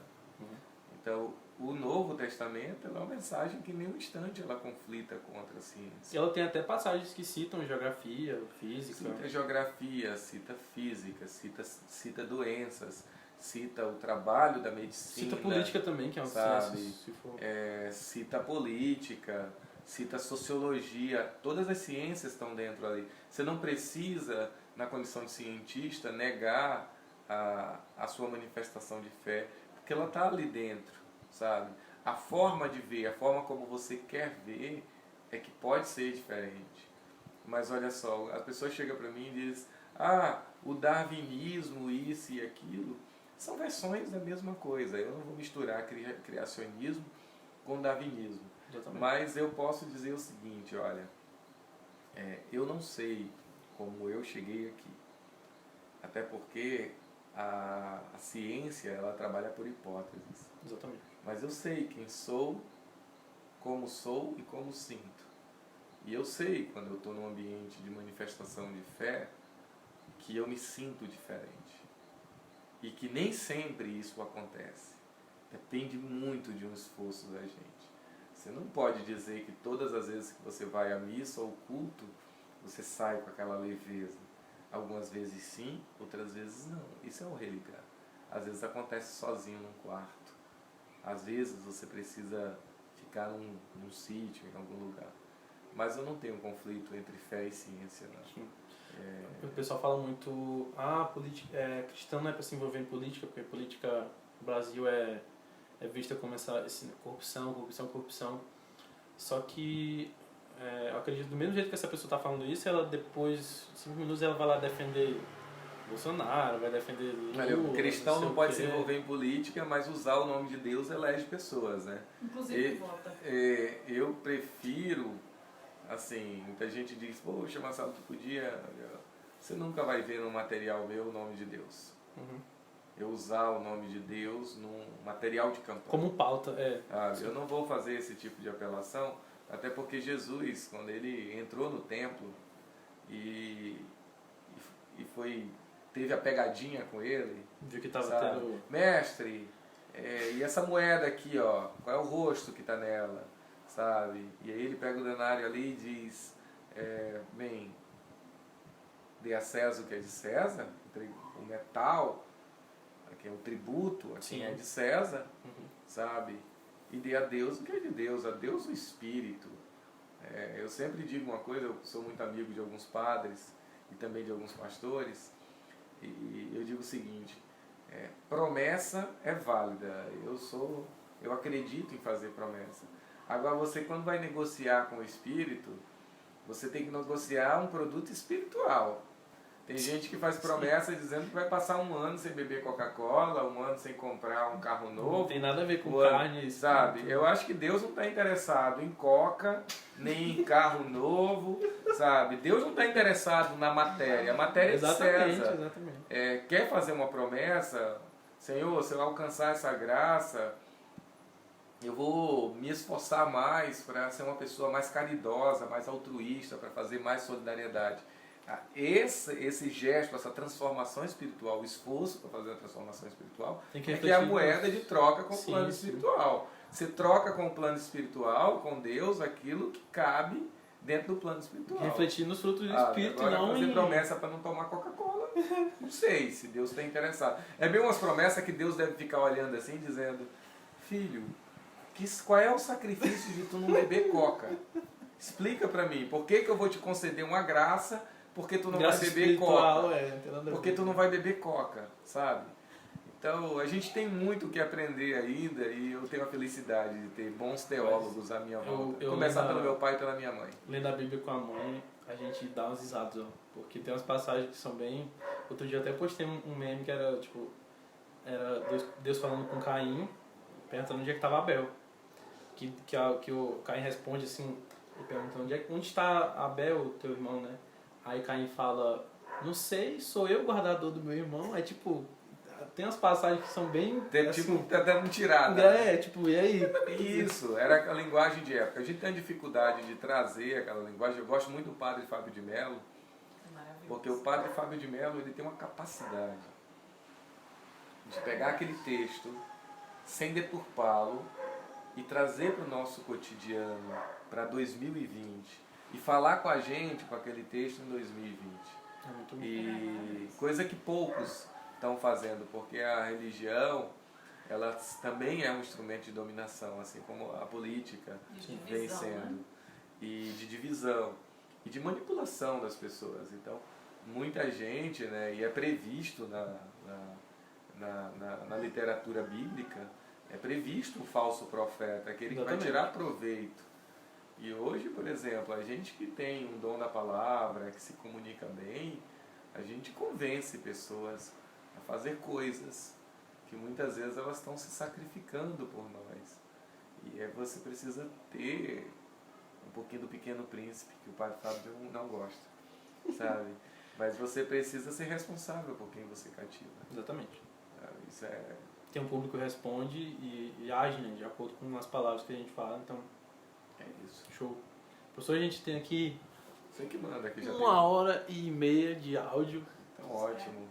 Então, o Novo Testamento é uma mensagem que em nenhum instante ela conflita contra a ciência. E ela tem até passagens que citam geografia, física. Cita geografia, cita física, cita doenças, cita o trabalho da medicina. Cita política também, que é uma ciência. Se for. Cita política, cita sociologia. Todas as ciências estão dentro ali. Você não precisa, na condição de cientista, negar a sua manifestação de fé, porque ela está ali dentro, sabe? A forma de ver, a forma como você quer ver é que pode ser diferente. Mas olha só, a pessoa chega para mim e diz: o darwinismo, isso e aquilo, são versões da mesma coisa. Eu não vou misturar criacionismo com darwinismo. Exatamente. Mas eu posso dizer o seguinte, olha, eu não sei como eu cheguei aqui, até porque a ciência, ela trabalha por hipóteses. Exatamente. Mas eu sei quem sou e como sinto. E eu sei, quando eu estou num ambiente de manifestação de fé, que eu me sinto diferente. E que nem sempre isso acontece. Depende muito de um esforço da gente. Você não pode dizer que todas as vezes que você vai à missa ou culto, você sai com aquela leveza. Algumas vezes sim, outras vezes não. Isso é o religar. Às vezes acontece sozinho num quarto. Às vezes você precisa ficar num sítio, em algum lugar. Mas eu não tenho um conflito entre fé e ciência, não. O pessoal fala muito, cristão não é para se envolver em política, porque política no Brasil é vista como corrupção. Só que eu acredito do mesmo jeito que essa pessoa está falando isso, ela depois, 5 minutos, ela vai lá defender Bolsonaro, vai defender Lula. Olha, o cristão não pode se envolver em política, mas usar o nome de Deus elege pessoas, né? Inclusive vota. Eu prefiro, assim, muita gente diz, poxa, Marcelo, tu podia... Você nunca vai ver no material meu o nome de Deus. Uhum. Eu usar o nome de Deus num material de campanha. Como pauta, Eu não vou fazer esse tipo de apelação, até porque Jesus, quando ele entrou no templo e teve a pegadinha com ele, viu que estava tendo... Mestre, e essa moeda aqui, ó, qual é o rosto que está nela, sabe? E aí ele pega o denário ali e diz, bem, dê a César o que é de César, o metal, que é o tributo, a quem é de César, sabe? E dê a Deus o que é de Deus, a Deus o Espírito. Eu sempre digo uma coisa, eu sou muito amigo de alguns padres e também de alguns pastores, e eu digo o seguinte, promessa é válida, eu acredito em fazer promessa. Agora você, quando vai negociar com o Espírito, você tem que negociar um produto espiritual. Tem gente que faz promessa dizendo que vai passar 1 ano sem beber Coca-Cola, 1 ano sem comprar um carro novo. Não tem nada a ver com carne. Sabe? Eu acho que Deus não está interessado em Coca, nem em carro novo, sabe? Deus não está interessado na matéria. A matéria é de César. Exatamente. Quer fazer uma promessa? Senhor, se eu alcançar essa graça, eu vou me esforçar mais para ser uma pessoa mais caridosa, mais altruísta, para fazer mais solidariedade. Esse gesto, essa transformação espiritual, o esforço para fazer a transformação espiritual, que é a moeda de troca com o plano espiritual. Você troca com o plano espiritual, com Deus, aquilo que cabe dentro do plano espiritual. Refletir nos frutos do Espírito. Agora, não fazer promessa para não tomar Coca-Cola, não sei se Deus está interessado. É bem umas promessas que Deus deve ficar olhando assim, dizendo, filho, qual é o sacrifício de tu não beber Coca? Explica para mim, por que eu vou te conceder uma graça, porque tu não vai beber Coca? Porque tu não vai beber Coca, sabe? Então, a gente tem muito o que aprender ainda e eu tenho a felicidade de ter bons teólogos à minha volta. Começar pelo meu pai e pela minha mãe. Lendo a Bíblia com a mãe, a gente dá uns risados, porque tem umas passagens que são bem... Outro dia eu até postei um meme que era, tipo, era Deus falando com Caim, perguntando onde é que estava Abel. Que o Caim responde assim, perguntando onde está Abel, teu irmão, né? Aí Caim fala, não sei, sou eu o guardador do meu irmão. É tipo, tem umas passagens que são bem... Tipo, tá dando tirada. Tipo, e aí? Isso, era a linguagem de época. A gente tem dificuldade de trazer aquela linguagem. Eu gosto muito do padre Fábio de Mello, porque o padre Fábio de Mello, ele tem uma capacidade de pegar aquele texto, sem deturpá-lo, e trazer para o nosso cotidiano, para 2020, e falar com a gente com aquele texto em 2020. E coisa que poucos estão fazendo, porque a religião, ela também é um instrumento de dominação, assim como a política vem sendo, né? E de divisão, e de manipulação das pessoas. Então, muita gente, né, e é previsto na literatura bíblica, é previsto o falso profeta, aquele que vai tirar proveito. E hoje, por exemplo, a gente que tem um dom da palavra, que se comunica bem, a gente convence pessoas a fazer coisas que muitas vezes elas estão se sacrificando por nós. E aí você precisa ter um pouquinho do Pequeno Príncipe, que o Padre Fábio não gosta, sabe? Mas você precisa ser responsável por quem você cativa. Exatamente. Isso é... Tem um público que responde e age, né, de acordo com as palavras que a gente fala, então... É isso. Show. Professor, a gente tem aqui... Você que manda aqui já. 1h30 de áudio. Então, ótimo.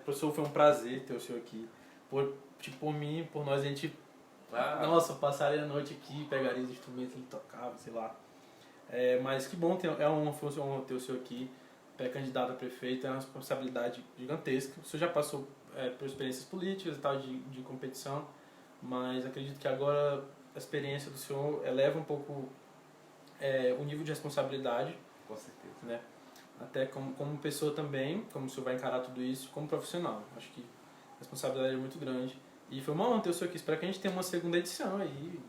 Professor, foi um prazer ter o senhor aqui. Por mim, por nós, a gente Nossa, eu passaria a noite aqui, pegaria os instrumentos, ele tocava, sei lá. Mas que bom ter, foi uma honra ter o senhor aqui, pré-candidato a prefeito, é uma responsabilidade gigantesca. O senhor já passou por experiências políticas e tal, de competição, mas acredito que agora a experiência do senhor eleva um pouco o nível de responsabilidade. Com certeza. Né? Até como pessoa também, como o senhor vai encarar tudo isso, como profissional. Acho que a responsabilidade é muito grande. E foi uma honra ter o senhor aqui. Espero que a gente tenha uma segunda edição aí.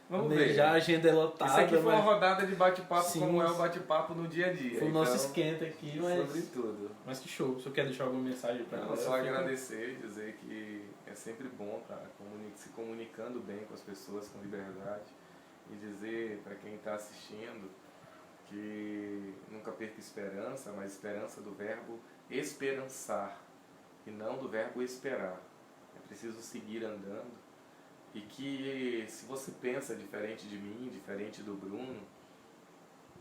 Vamos ver. Já a agenda é lotada. Isso aqui foi uma rodada de bate-papo, Sim, como é o bate-papo no dia a dia. Foi o nosso esquenta aqui, mas... Sobre tudo. Mas que show. O senhor quer deixar alguma mensagem para nós? Só agradecer e dizer que é sempre bom estar se comunicando bem com as pessoas, com liberdade. E dizer para quem está assistindo que nunca perca esperança, mas esperança do verbo esperançar e não do verbo esperar. É preciso seguir andando e que se você pensa diferente de mim, diferente do Bruno,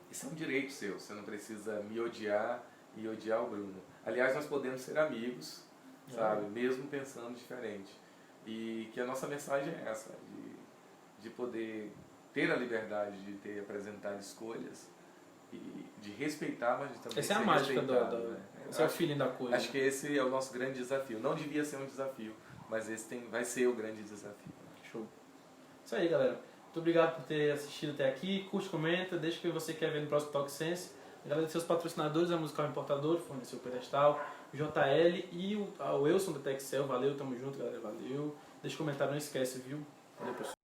isso é um direito seu, você não precisa me odiar e odiar o Bruno. Aliás, nós podemos ser amigos, sabe, mesmo pensando diferente. E que a nossa mensagem é essa, de poder ter a liberdade de apresentar escolhas e de respeitar, mas de também essa é ser a mágica respeitado, do... né? Esse é o feeling da coisa. Acho que esse é o nosso grande desafio. Não devia ser um desafio, mas esse vai ser o grande desafio. Show. Isso aí, galera. Muito obrigado por ter assistido até aqui. Curte, comenta, deixa o que você quer ver no próximo Talk Sense. Agradecer aos patrocinadores, a Musical Importador, forneceu o Pedestal, o JL e o Wilson da Texel. Valeu, tamo junto, galera. Valeu. Deixa o comentário, não esquece, viu? Valeu, pessoal.